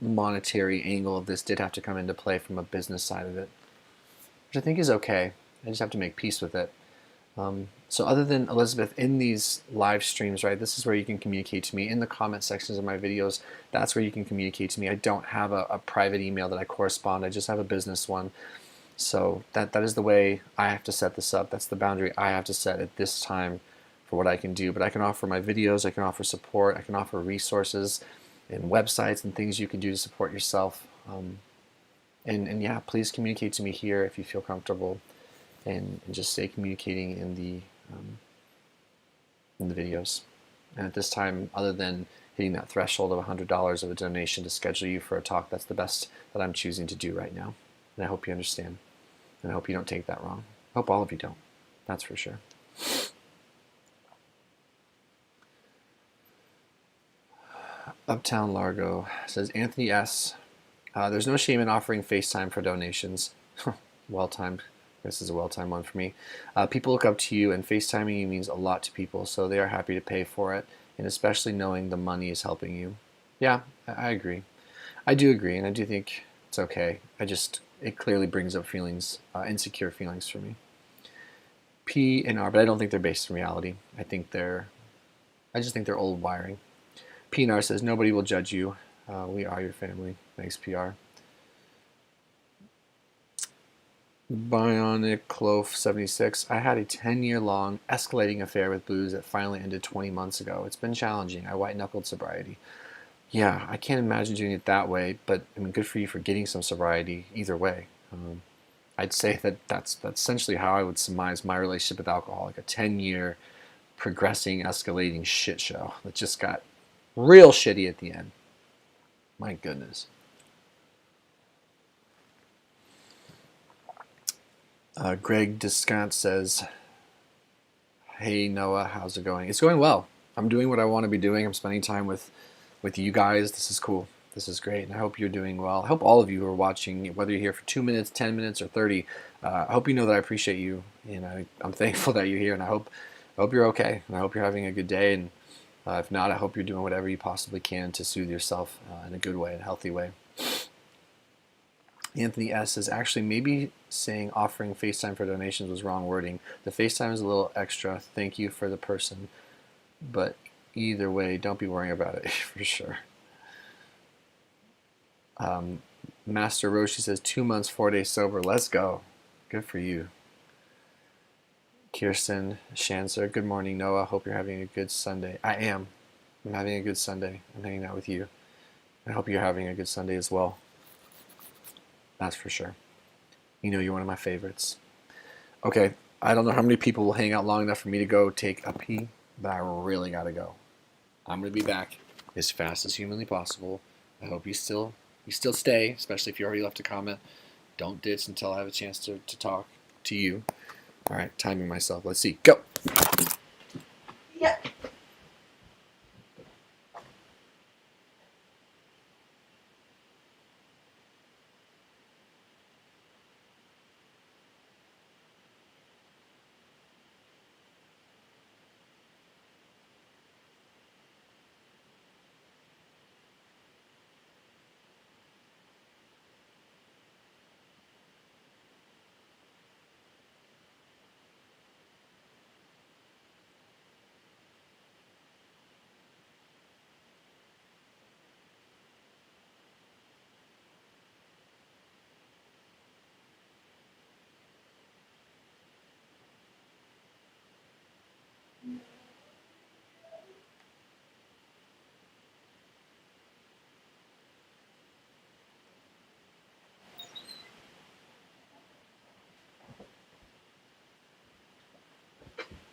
Speaker 1: monetary angle of this did have to come into play from a business side of it, which I think is okay. I just have to make peace with it. So other than Elizabeth, in these live streams, right, this is where you can communicate to me in the comment sections of my videos. That's where you can communicate to me. I don't have a private email that I correspond. I just have a business one. So that is the way I have to set this up. That's the boundary I have to set at this time for what I can do. But I can offer my videos, I can offer support, I can offer resources and websites and things you can do to support yourself. And yeah, please communicate to me here if you feel comfortable, and just stay communicating in the videos. And at this time, other than hitting that threshold of $100 of a donation to schedule you for a talk, that's the best that I'm choosing to do right now. And I hope you understand. And I hope you don't take that wrong. I hope all of you don't. That's for sure. Uptown Largo says, Anthony S. There's no shame in offering FaceTime for donations. Well-timed. This is a well-timed one for me. People look up to you, and FaceTiming you means a lot to people, so they are happy to pay for it, and especially knowing the money is helping you. Yeah, I agree. I do agree, and I do think it's okay. It clearly brings up feelings, insecure feelings for me. P and R, but I don't think they're based in reality. I just think they're old wiring. P and R says, nobody will judge you. We are your family. Thanks, PR. Bionic Cloaf 76. I had a 10-year-long escalating affair with booze that finally ended 20 months ago. It's been challenging. I white-knuckled sobriety. Yeah, I can't imagine doing it that way, but I mean, good for you for getting some sobriety either way. I'd say that's essentially how I would surmise my relationship with alcohol, like a 10-year progressing, escalating shit show that just got real shitty at the end. My goodness. Greg Descant says, hey Noah, how's it going? It's going well. I'm doing what I want to be doing. I'm spending time with you guys. This is cool. This is great, and I hope you're doing well. I hope all of you who are watching, whether you're here for 2 minutes, 10 minutes, or 30, I hope you know that I appreciate you, and I'm thankful that you're here, and I hope you're okay, and I hope you're having a good day, and if not, I hope you're doing whatever you possibly can to soothe yourself in a good way, in a healthy way. Anthony S. is actually maybe saying offering FaceTime for donations was wrong wording. The FaceTime is a little extra. Thank you for the person. But either way, don't be worrying about it for sure. Master Roshi says 2 months, 4 days sober. Let's go. Good for you. Kirsten Shanser, good morning, Noah. Hope you're having a good Sunday. I am. I'm having a good Sunday. I'm hanging out with you. I hope you're having a good Sunday as well. That's for sure. You know you're one of my favorites. Okay, I don't know how many people will hang out long enough for me to go take a pee, but I really gotta go. I'm gonna be back as fast as humanly possible. I hope you still stay, especially if you already left a comment. Don't ditch until I have a chance to talk to you. All right, timing myself. Let's see. Go. Yeah.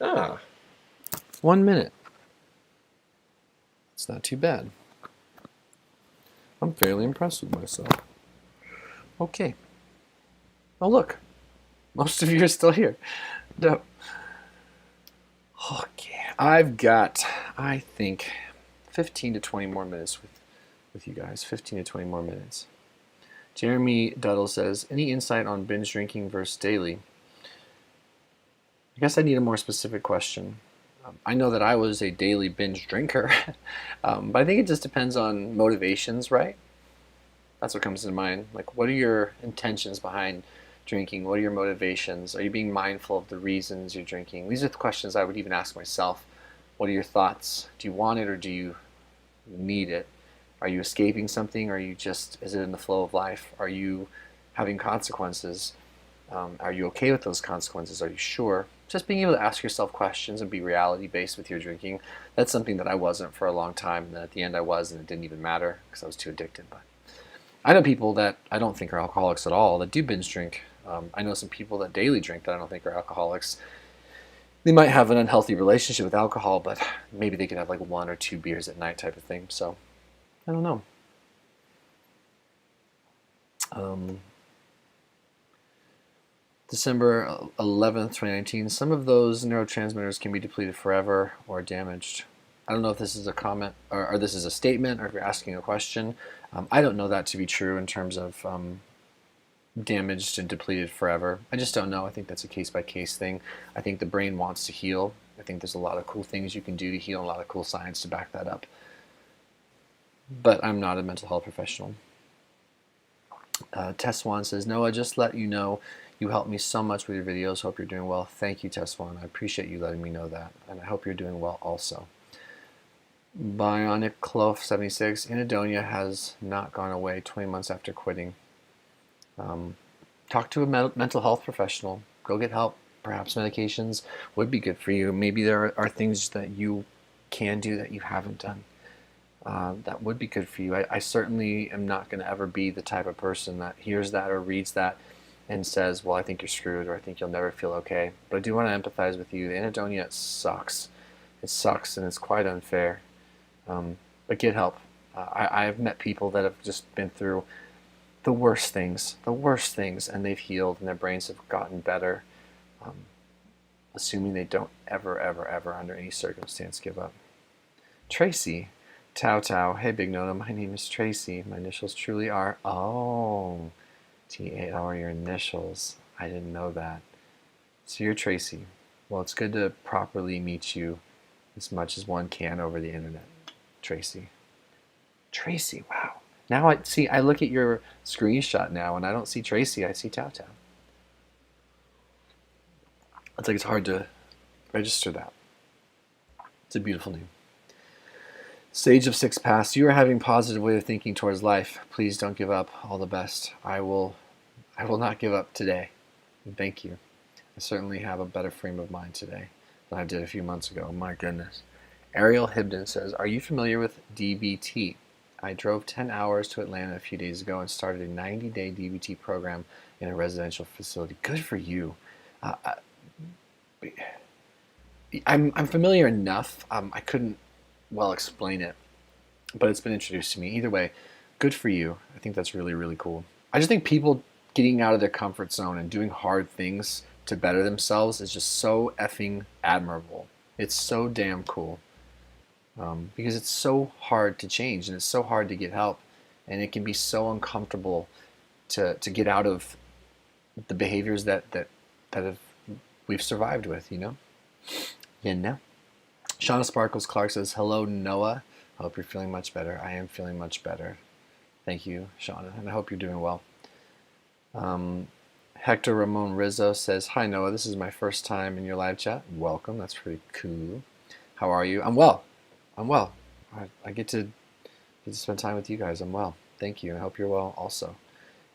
Speaker 1: Ah, 1 minute. It's not too bad. I'm fairly impressed with myself. Okay. Oh, look. Most of you are still here. No. Okay. I've got, I think, 15 to 20 more minutes with you guys. 15 to 20 more minutes. Jeremy Duddle says, any insight on binge drinking versus daily? I guess I need a more specific question. I know that I was a daily binge drinker, but I think it just depends on motivations, right? That's what comes to mind. Like, what are your intentions behind drinking? What are your motivations? Are you being mindful of the reasons you're drinking? These are the questions I would even ask myself. What are your thoughts? Do you want it or do you need it? Are you escaping something? Or are you just, is it in the flow of life? Are you having consequences? Are you okay with those consequences? Are you sure? Just being able to ask yourself questions and be reality based with your drinking. That's something that I wasn't for a long time. And then at the end I was, and it didn't even matter because I was too addicted. But I know people that I don't think are alcoholics at all that do binge drink. I know some people that daily drink that I don't think are alcoholics. They might have an unhealthy relationship with alcohol, but maybe they could have like 1 or 2 beers at night type of thing. So I don't know. December 11th, 2019. Some of those neurotransmitters can be depleted forever or damaged. I don't know if this is a comment or this is a statement or if you're asking a question. I don't know that to be true in terms of damaged and depleted forever. I just don't know. I think that's a case-by-case thing. I think the brain wants to heal. I think there's a lot of cool things you can do to heal and a lot of cool science to back that up. But I'm not a mental health professional. Tess One says, Noah, just let you know you help me so much with your videos. Hope you're doing well. Thank you, Tess One. I appreciate you letting me know that. And I hope you're doing well also. Bionic Cloth 76. Anhedonia has not gone away 20 months after quitting. Talk to a mental health professional. Go get help. Perhaps medications would be good for you. Maybe there are things that you can do that you haven't done. That would be good for you. I certainly am not going to ever be the type of person that hears that or reads that and says, well, I think you're screwed or I think you'll never feel okay. But I do want to empathize with you. The anhedonia sucks. It sucks and it's quite unfair. But get help. I have met people that have just been through the worst things, and they've healed and their brains have gotten better, assuming they don't ever, ever, ever under any circumstance give up. Tracy, Tao, hey Big Nona, my name is Tracy. My initials truly are, oh, T-A-O are your initials. I didn't know that. So you're Tracy. Well, it's good to properly meet you as much as one can over the internet. Tracy, wow. Now I look at your screenshot now and I don't see Tracy, I see Tao. It's like it's hard to register that. It's a beautiful name. Sage of Six Past, you are having positive way of thinking towards life. Please don't give up. All the best. I will not give up today. And thank you. I certainly have a better frame of mind today than I did a few months ago. My goodness. Ariel Hibden says, are you familiar with DBT? I drove 10 hours to Atlanta a few days ago and started a 90-day DBT program in a residential facility. Good for you. I'm familiar enough. I couldn't well explain it, but it's been introduced to me. Either way, good for you. I think that's really, really cool. I just think people getting out of their comfort zone and doing hard things to better themselves is just so effing admirable. It's so damn cool. Because it's so hard to change and it's so hard to get help, and it can be so uncomfortable to get out of the behaviors that we've survived with, you know? Shauna Sparkles Clark says, hello, Noah. I hope you're feeling much better. I am feeling much better. Thank you, Shauna, and I hope you're doing well. Hector Ramon Rizzo says, hi, Noah. This is my first time in your live chat. Welcome. That's pretty cool. How are you? I'm well. I get to spend time with you guys. I'm well. Thank you. I hope you're well also.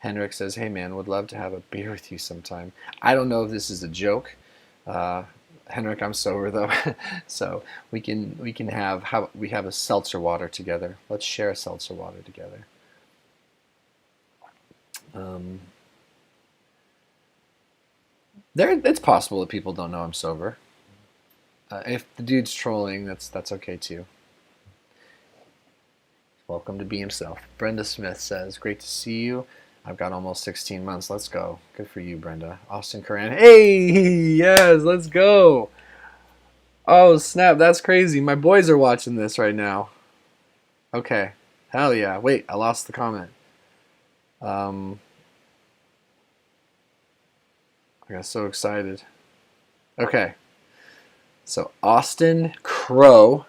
Speaker 1: Henrik says, hey man, would love to have a beer with you sometime. I don't know if this is a joke. Henrik, I'm sober though. So we can have a seltzer water together. Let's share a seltzer water together. It's possible that people don't know I'm sober. If the dude's trolling, that's okay too. Welcome to be himself. Brenda Smith says, great to see you. I've got almost 16 months. Let's go. Good for you, Brenda. Austin Coran. Hey, yes, let's go. Oh, snap. That's crazy. My boys are watching this right now. Okay. Hell yeah. Wait, I lost the comment. I got so excited. Okay. So Austin Crow,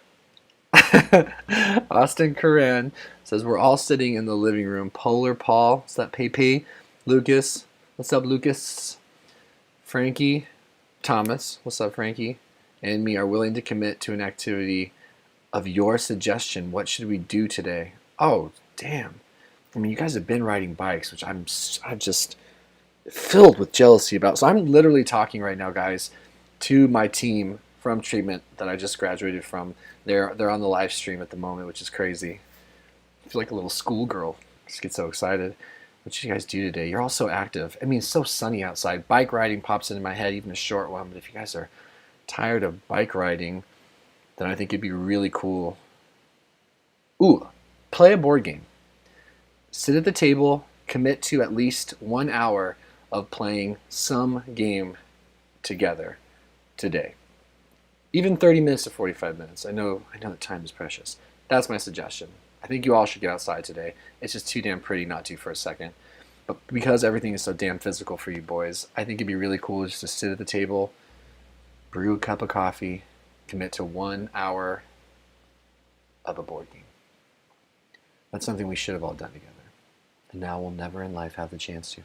Speaker 1: Austin Coran says, we're all sitting in the living room. Polar Paul, what's that, PP? Lucas, what's up, Lucas? Frankie, Thomas, what's up, Frankie? And me are willing to commit to an activity of your suggestion. What should we do today? Oh, damn. I mean, you guys have been riding bikes, which I'm just filled with jealousy about. So I'm literally talking right now, guys, to my team from treatment that I just graduated from. They're on the live stream at the moment, which is crazy. I feel like a little schoolgirl. I just get so excited. What did you guys do today? You're all so active. I mean, it's so sunny outside. Bike riding pops into my head, even a short one. But if you guys are tired of bike riding, then I think it'd be really cool. Ooh, play a board game. Sit at the table, commit to at least 1 hour of playing some game together today. Even 30 minutes to 45 minutes. I know that time is precious. That's my suggestion. I think you all should get outside today. It's just too damn pretty not to for a second. But because everything is so damn physical for you boys, I think it'd be really cool just to sit at the table, brew a cup of coffee, commit to 1 hour of a board game. That's something we should have all done together. And now we'll never in life have the chance to.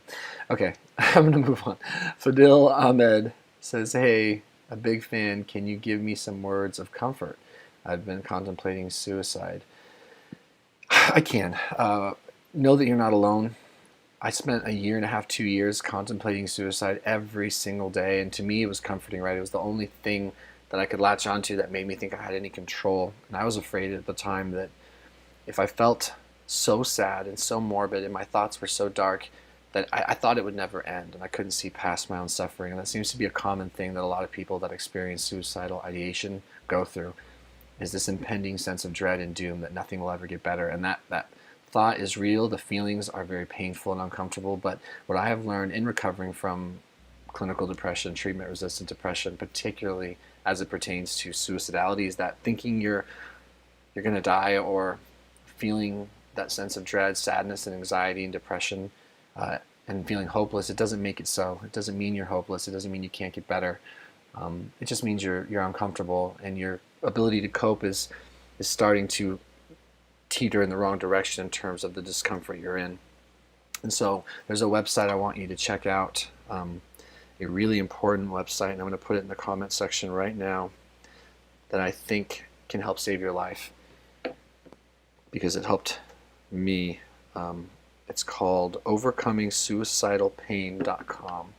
Speaker 1: Okay, I'm going to move on. Fadil Ahmed says, hey, a big fan. Can you give me some words of comfort? I've been contemplating suicide. I can. Know that you're not alone. I spent 1.5 years, 2 years contemplating suicide every single day. And to me, it was comforting, right? It was the only thing that I could latch onto that made me think I had any control. And I was afraid at the time that if I felt so sad and so morbid and my thoughts were so dark that I thought it would never end, and I couldn't see past my own suffering. And that seems to be a common thing that a lot of people that experience suicidal ideation go through, is this impending sense of dread and doom that nothing will ever get better. And that thought is real. The feelings are very painful and uncomfortable. But what I have learned in recovering from clinical depression, treatment-resistant depression, particularly as it pertains to suicidality, is that thinking you're going to die, or feeling that sense of dread, sadness, and anxiety and depression, and feeling hopeless, it doesn't make it so. It doesn't mean you're hopeless. It doesn't mean you can't get better. It just means you're uncomfortable, and your ability to cope is starting to teeter in the wrong direction in terms of the discomfort you're in. And so there's a website I want you to check out, a really important website, and I'm going to put it in the comment section right now, that I think can help save your life, because it helped me. It's called overcomingsuicidalpain.com.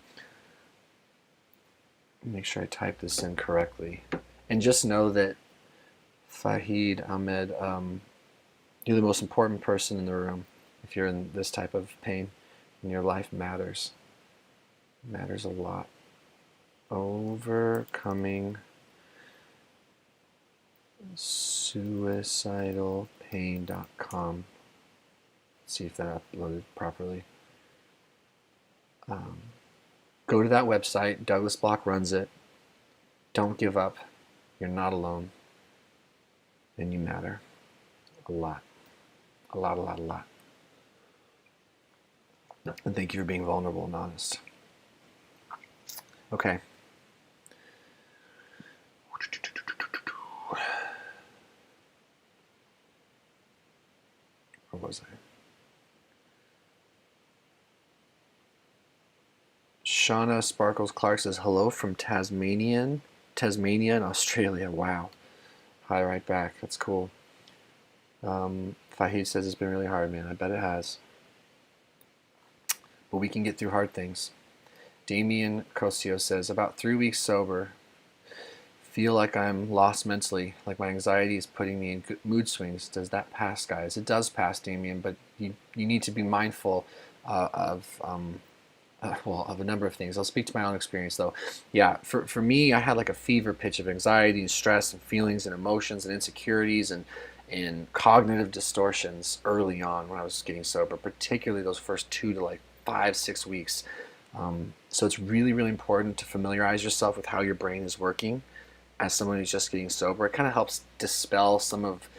Speaker 1: Make sure I type this in correctly. And just know that, Fahid Ahmed, you're the most important person in the room. If you're in this type of pain, and your life matters. It matters a lot. Overcomingsuicidalpain.com. See if that uploaded properly. Go to that website. Douglas Block runs it. Don't give up. You're not alone. And you matter. A lot. A lot, a lot, a lot. And thank you for being vulnerable and honest. Okay. Where was I? Shauna Sparkles Clark says, hello from Tasmania in Australia. Wow. Hi, right back. That's cool. Fahid says, it's been really hard, man. I bet it has. But we can get through hard things. Damien Cosio says, about 3 weeks sober. Feel like I'm lost mentally, like my anxiety is putting me in mood swings. Does that pass, guys? It does pass, Damien, but you need to be mindful of a number of things. I'll speak to my own experience, though. Yeah, for me, I had like a fever pitch of anxiety and stress and feelings and emotions and insecurities and cognitive distortions early on when I was getting sober, particularly those first 2 to like 5-6 weeks. So it's really, really important to familiarize yourself with how your brain is working as someone who's just getting sober. It kind of helps dispel some of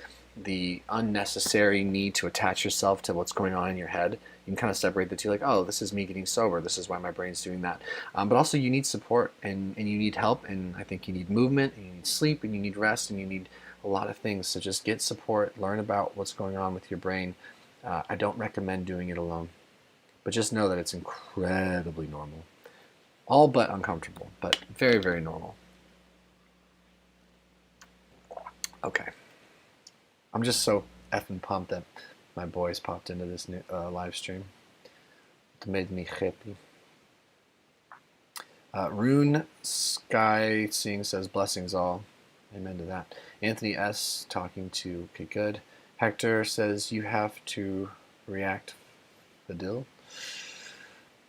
Speaker 1: the unnecessary need to attach yourself to what's going on in your head. You can kind of separate the two, like, oh, this is me getting sober. This is why my brain's doing that. But also you need support and you need help. And I think you need movement and you need sleep and you need rest and you need a lot of things. So just get support, learn about what's going on with your brain. I don't recommend doing it alone. But just know that it's incredibly normal. All but uncomfortable, but very, very normal. Okay. I'm just so effing pumped that my boys popped into this new live stream. It made me happy. Rune Sky Seeing says, blessings all. Amen to that. Anthony S. talking to, okay, good. Hector says, you have to react. Fadil.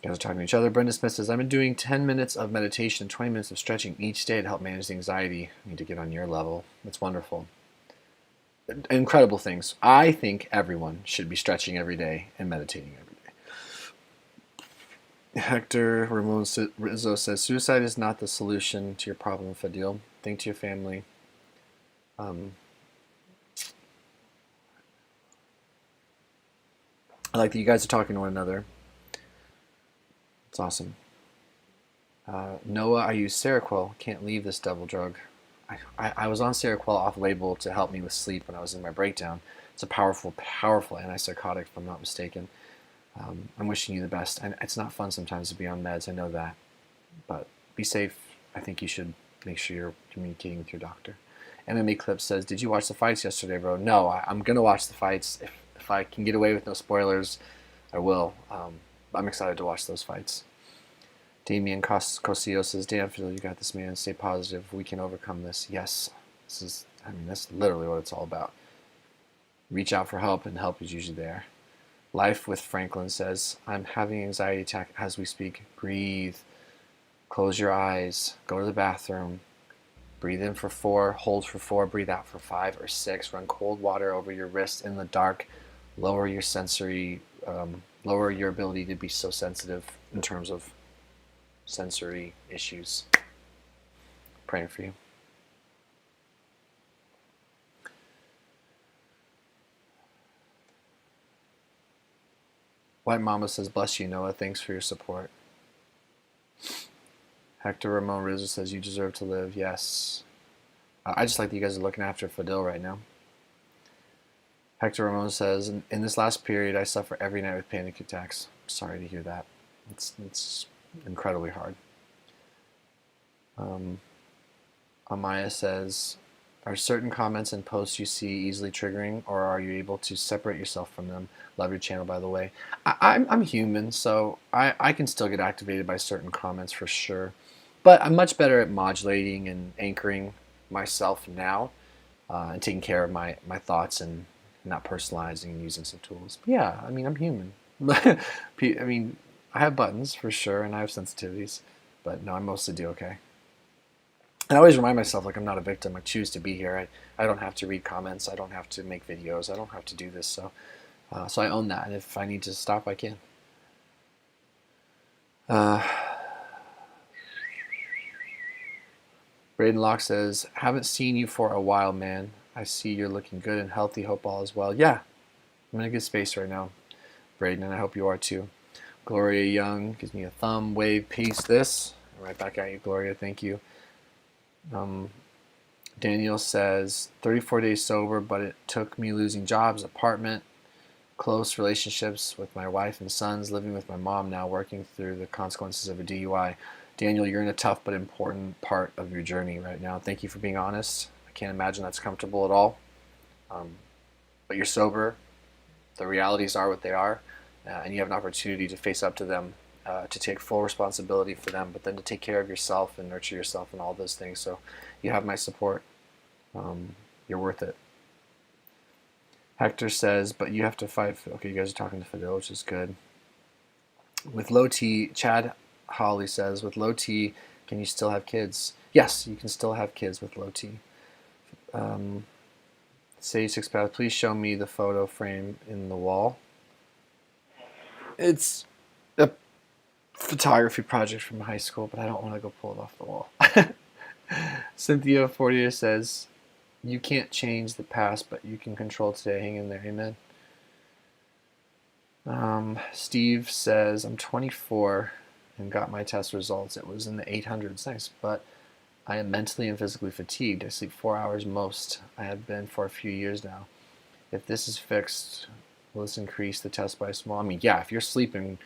Speaker 1: You guys are talking to each other. Brenda Smith says, I've been doing 10 minutes of meditation, 20 minutes of stretching each day to help manage the anxiety. I need to get on your level. It's wonderful. Incredible things. I think everyone should be stretching every day and meditating every day. Hector Ramon Rizzo says, suicide is not the solution to your problem, Fadil. Think to your family. I like that you guys are talking to one another. It's awesome. Noah, I use Seroquel. Can't leave this devil drug. I was on Seroquel off-label to help me with sleep when I was in my breakdown. It's a powerful, powerful antipsychotic, if I'm not mistaken. I'm wishing you the best. And it's not fun sometimes to be on meds, I know that. But be safe. I think you should make sure you're communicating with your doctor. MMA Clip says, did you watch the fights yesterday, bro? No, I'm going to watch the fights. If I can get away with no spoilers, I will. I'm excited to watch those fights. Damien Cosillo says, damn, Phil, you got this, man. Stay positive. We can overcome this. Yes. That's literally what it's all about. Reach out for help, and help is usually there. Life with Franklin says, I'm having an anxiety attack as we speak. Breathe. Close your eyes. Go to the bathroom. Breathe in for 4. Hold for 4. Breathe out for 5 or 6. Run cold water over your wrist in the dark. Lower your lower your ability to be so sensitive in terms of sensory issues. Praying for you. White Mama says, bless you, Noah. Thanks for your support. Hector Ramon Rizzo says, you deserve to live. Yes. I just like that you guys are looking after Fadil right now. Hector Ramon says, in this last period, I suffer every night with panic attacks. Sorry to hear that. It's incredibly hard. Amaya says, are certain comments and posts you see easily triggering, or are you able to separate yourself from them? Love your channel, by the way. I'm human, so I can still get activated by certain comments for sure. But I'm much better at modulating and anchoring myself now and taking care of my thoughts and not personalizing and using some tools. But yeah, I mean, I'm human. I mean, I have buttons for sure, and I have sensitivities, but no, I mostly do okay. And I always remind myself, like, I'm not a victim. I choose to be here. I don't have to read comments. I don't have to make videos. I don't have to do this. So I own that, and if I need to stop, I can. Braden Locke says, haven't seen you for a while, man. I see you're looking good and healthy. Hope all is well. Yeah, I'm in a good space right now, Braden, and I hope you are too. Gloria Young gives me a thumb, wave, peace, this. Right back at you, Gloria. Thank you. Daniel says, 34 days sober, but it took me losing jobs, apartment, close relationships with my wife and sons, living with my mom now, working through the consequences of a DUI. Daniel, you're in a tough but important part of your journey right now. Thank you for being honest. I can't imagine that's comfortable at all. But you're sober. The realities are what they are, and you have an opportunity to face up to them, to take full responsibility for them, but then to take care of yourself and nurture yourself and all those things. So you have my support. You're worth it. Hector says, but you have to fight. Okay, you guys are talking to Fidel, which is good. With low T, Chad Holly says, with low T, can you still have kids? Yes, you can still have kids with low T. Sage Six Paths, please show me the photo frame in the wall. It's a photography project from high school, but I don't want to go pull it off the wall. Cynthia Fortier says, You can't change the past, but you can control today. Hang in there. Amen. Steve says, I'm 24 and got my test results. It was in the 800s. Nice. But I am mentally and physically fatigued. I sleep 4 hours most. I have been for a few years now. If this is fixed, will this increase the test by a small? I mean, yeah, if your sleeping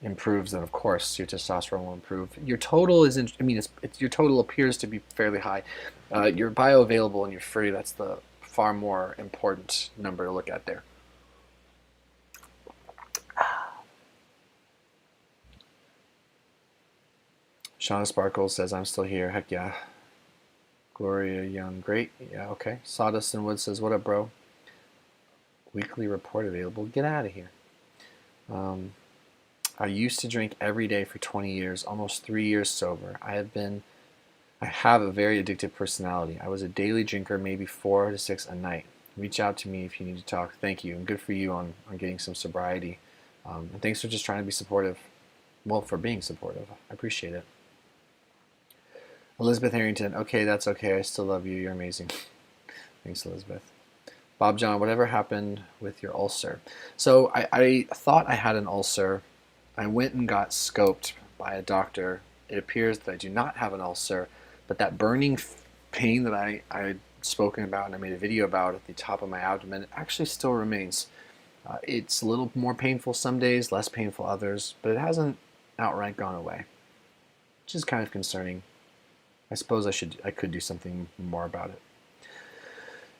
Speaker 1: improves, then of course your testosterone will improve. Your total is, your total appears to be fairly high. You're bioavailable and you're free. That's the far more important number to look at there. Shauna Sparkles says, I'm still here. Heck yeah. Gloria Young, great. Yeah, okay. Sawdust and Wood says, what up, bro? Weekly report available. Get out of here. I used to drink every day for 20 years, almost 3 years sober. I have a very addictive personality. I was a daily drinker, maybe 4 to 6 a night. Reach out to me if you need to talk. Thank you, and good for you on getting some sobriety. And thanks for just trying to be supportive. Well, for being supportive. I appreciate it. Elizabeth Harrington, okay, that's okay. I still love you. You're amazing. Thanks, Elizabeth. Bob John, whatever happened with your ulcer? So I thought I had an ulcer. I went and got scoped by a doctor. It appears that I do not have an ulcer, but that burning pain that I had spoken about and I made a video about at the top of my abdomen actually still remains. It's a little more painful some days, less painful others, but it hasn't outright gone away, which is kind of concerning. I suppose I could do something more about it.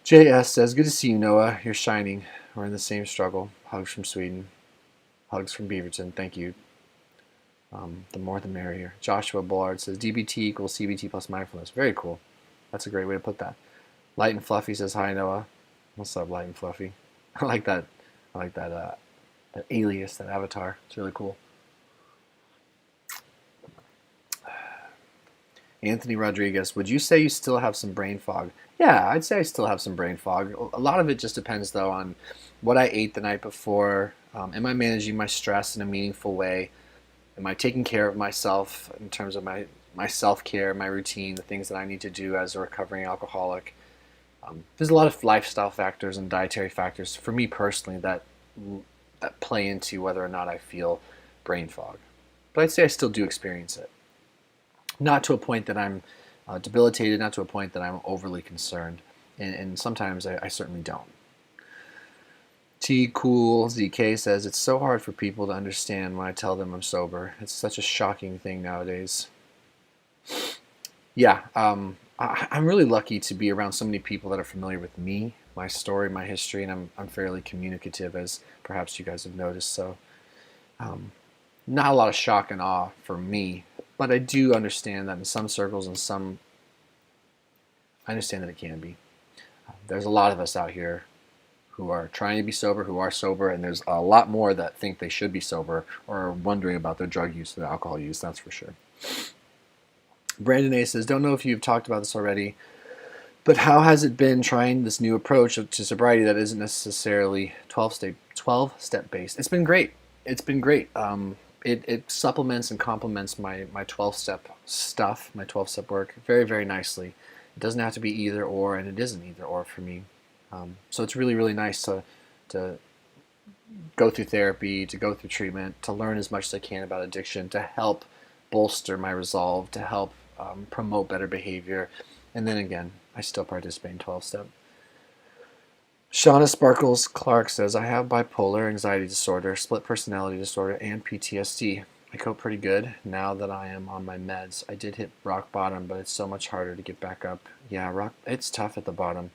Speaker 1: JS says, good to see you, Noah. You're shining. We're in the same struggle. Hugs from Sweden. Hugs from Beaverton. Thank you. The more the merrier. Joshua Bullard says, DBT equals CBT plus mindfulness. Very cool. That's a great way to put that. Light and Fluffy says, hi, Noah. What's up, Light and Fluffy? I like that alias, that avatar. It's really cool. Anthony Rodriguez, would you say you still have some brain fog? Yeah, I'd say I still have some brain fog. A lot of it just depends, though, on what I ate the night before. Am I managing my stress in a meaningful way? Am I taking care of myself in terms of my self-care, my routine, the things that I need to do as a recovering alcoholic? There's a lot of lifestyle factors and dietary factors for me personally that play into whether or not I feel brain fog. But I'd say I still do experience it. Not to a point that I'm debilitated, not to a point that I'm overly concerned. And sometimes I certainly don't. T Cool ZK says, it's so hard for people to understand when I tell them I'm sober. It's such a shocking thing nowadays. Yeah, I'm really lucky to be around so many people that are familiar with me, my story, my history, and I'm fairly communicative, as perhaps you guys have noticed. So not a lot of shock and awe for me, but I do understand that in some circles I understand that it can be. There's a lot of us out here who are trying to be sober, who are sober, and there's a lot more that think they should be sober or are wondering about their drug use, their alcohol use, that's for sure. Brandon A says, don't know if you've talked about this already, but how has it been trying this new approach to sobriety that isn't necessarily 12-step based? It's been great. It's been great. It supplements and complements my 12-step stuff, my 12-step work very, very nicely. It doesn't have to be either or, and it isn't either or for me. So it's really, really nice to go through therapy, to go through treatment, to learn as much as I can about addiction, to help bolster my resolve, to help promote better behavior. And then again, I still participate in 12-step. Shauna Sparkles Clark says, I have bipolar anxiety disorder, split personality disorder, and PTSD. I cope pretty good now that I am on my meds. I did hit rock bottom, but it's so much harder to get back up. Yeah, it's tough at the bottom.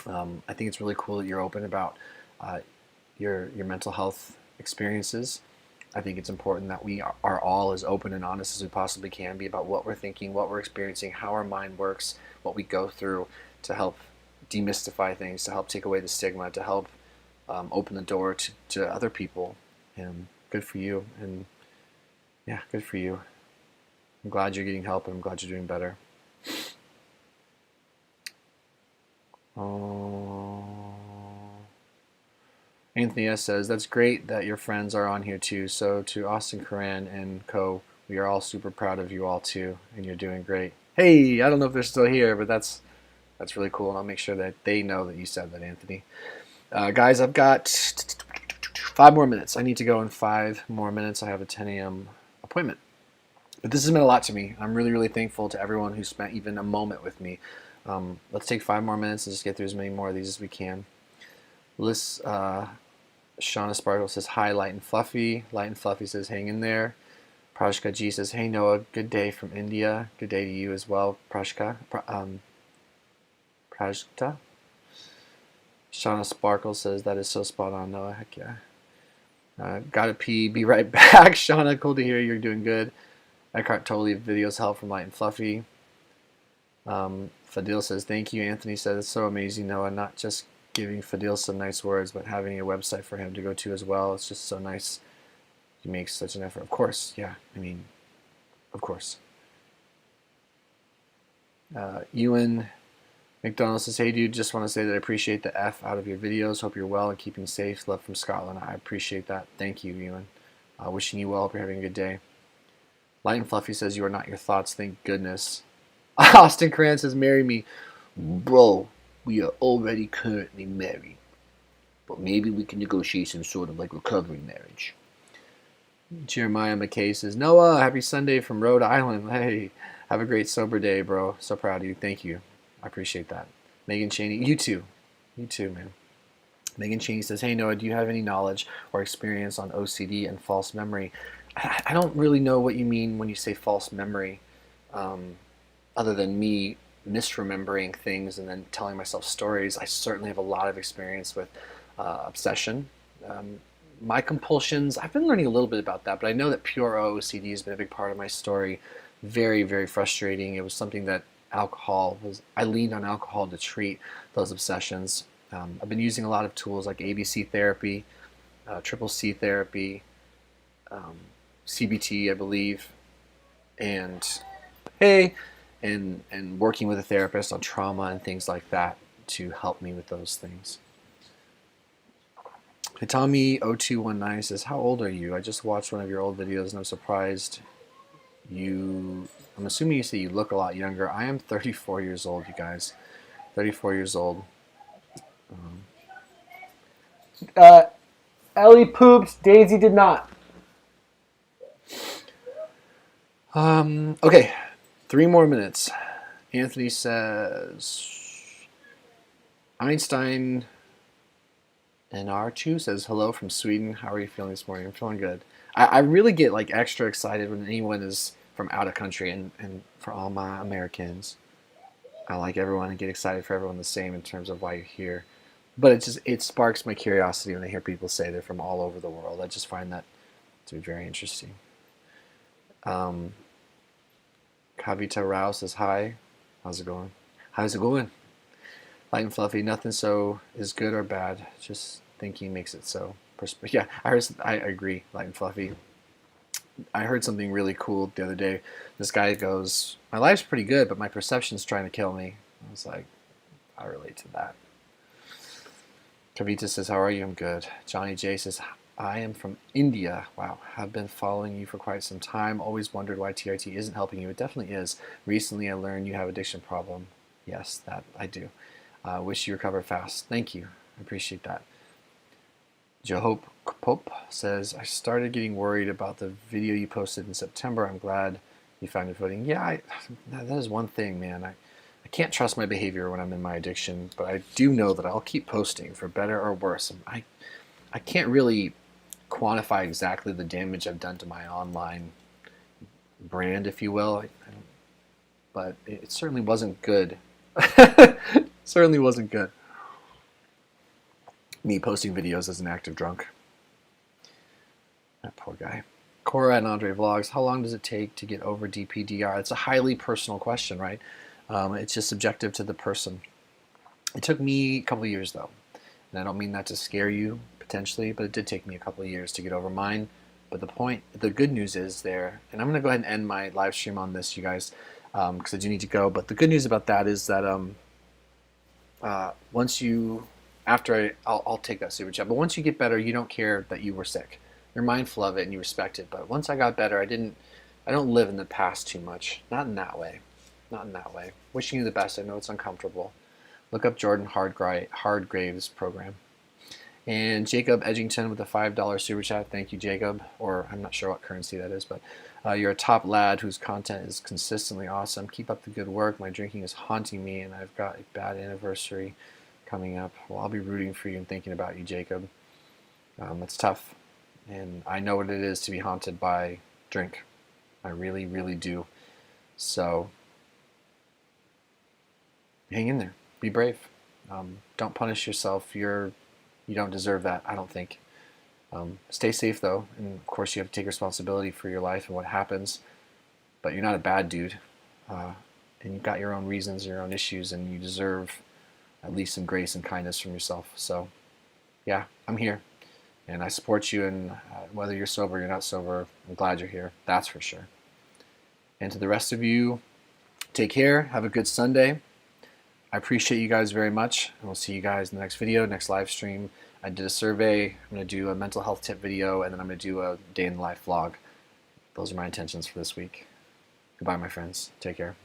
Speaker 1: I think it's really cool that you're open about your mental health experiences. I think it's important that we are all as open and honest as we possibly can be about what we're thinking, what we're experiencing, how our mind works, what we go through to help demystify things, to help take away the stigma, to help open the door to other people. And good for you. And yeah, good for you. I'm glad you're getting help, and I'm glad you're doing better. Anthony S. says, that's great that your friends are on here too. So to Austin Coran and co, we are all super proud of you all too, and you're doing great. Hey, I don't know if they're still here, but that's That's really cool, and I'll make sure that they know that you said that, Anthony. Guys, I've got 5 more minutes. I need to go in 5 more minutes. I have a 10 a.m. appointment. But this has meant a lot to me. I'm really, really thankful to everyone who spent even a moment with me. Let's take 5 more minutes and just get through as many more of these as we can. Shauna Sparkle says, hi, Light and Fluffy. Light and Fluffy says, hang in there. Prashka G says, hey, Noah, good day from India. Good day to you as well, Prashka. Prashta. Shauna Sparkle says, that is so spot on, Noah. Heck yeah. Gotta pee. Be right back. Shauna, cool to hear you're doing good. Eckhart totally videos help from Light and Fluffy. Fadil says, thank you. Anthony says, it's so amazing, Noah, not just giving Fadil some nice words, but having a website for him to go to as well. It's just so nice. He makes such an effort. Of course, yeah. I mean, of course. Ewan McDonald says, hey, dude, just want to say that I appreciate the F out of your videos. Hope you're well and keeping safe. Love from Scotland. I appreciate that. Thank you, Ewan. Wishing you well. Hope you're having a good day. Light and Fluffy says, you are not your thoughts. Thank goodness. Austin Cran says, marry me. Bro, we are already currently married. But maybe we can negotiate some sort of like recovery marriage. Jeremiah McKay says, Noah, happy Sunday from Rhode Island. Hey, have a great sober day, bro. So proud of you. Thank you. I appreciate that. Megan Cheney, you too. You too, man. Megan Cheney says, hey, Noah, do you have any knowledge or experience on OCD and false memory? I don't really know what you mean when you say false memory, other than me misremembering things and then telling myself stories. I certainly have a lot of experience with obsession. My compulsions, I've been learning a little bit about that, but I know that pure OCD has been a big part of my story. Very, very frustrating. It was something that I leaned on alcohol to treat those obsessions. I've been using a lot of tools like ABC therapy, triple C therapy, CBT, I believe, and working with a therapist on trauma and things like that to help me with those things. Tommy0219 says, how old are you? I just watched one of your old videos and I'm surprised I'm assuming you say you look a lot younger. I am 34 years old, you guys. 34 years old. Ellie pooped, Daisy did not. Okay, 3 more minutes. Anthony says, Einstein NR2 says, hello from Sweden. How are you feeling this morning? I'm feeling good. I really get like extra excited when anyone is from out of country, and for all my Americans, I like everyone and get excited for everyone the same in terms of why you're here. But it sparks my curiosity when I hear people say they're from all over the world. I just find that to be very interesting. Kavita Rao says, hi. How's it going? How's it going? Light and Fluffy, nothing so is good or bad. Just thinking makes it so. Yeah, I agree, Light and Fluffy. I heard something really cool the other day. This guy goes, my life's pretty good, but my perception's trying to kill me. I was like, I relate to that. Kavita says, how are you? I'm good. Johnny J says, I am from India. Wow, have been following you for quite some time. Always wondered why TRT isn't helping you. It definitely is. Recently I learned you have addiction problem. Yes, that I do. Wish you recover fast. Thank you. I appreciate that. Jehope Pope says, I started getting worried about the video you posted in September. I'm glad you found your footing. Yeah, that is one thing, man. I can't trust my behavior when I'm in my addiction, but I do know that I'll keep posting for better or worse. I can't really quantify exactly the damage I've done to my online brand, if you will. But it certainly wasn't good. Certainly wasn't good. Me posting videos as an active drunk. That poor guy. Cora and Andre Vlogs, how long does it take to get over DPDR? It's a highly personal question, right? It's just subjective to the person. It took me a couple of years, though. And I don't mean that to scare you, potentially, but it did take me a couple of years to get over mine. But the good news is there, and I'm going to go ahead and end my live stream on this, you guys, because I do need to go. But the good news about that is that I'll take that super chat. But once you get better, you don't care that you were sick. You're mindful of it and you respect it. But once I got better, I don't live in the past too much. Not in that way. Not in that way. Wishing you the best. I know it's uncomfortable. Look up Jordan Hardgrave's program. And Jacob Edgington with a $5 super chat. Thank you, Jacob. Or I'm not sure what currency that is, but you're a top lad whose content is consistently awesome. Keep up the good work. My drinking is haunting me, and I've got a bad anniversary coming up. Well, I'll be rooting for you and thinking about you, Jacob. It's tough, and I know what it is to be haunted by drink. I really, really do. So hang in there. Be brave. Don't punish yourself. You don't deserve that, I don't think. Stay safe, though, and of course you have to take responsibility for your life and what happens, but you're not a bad dude, and you've got your own reasons, your own issues, and you deserve at least some grace and kindness from yourself. So, yeah, I'm here, and I support you, and whether you're sober or you're not sober, I'm glad you're here, that's for sure. And to the rest of you, take care, have a good Sunday. I appreciate you guys very much, and we'll see you guys in the next video, next live stream. I did a survey. I'm going to do a mental health tip video, and then I'm going to do a day in the life vlog. Those are my intentions for this week. Goodbye, my friends. Take care.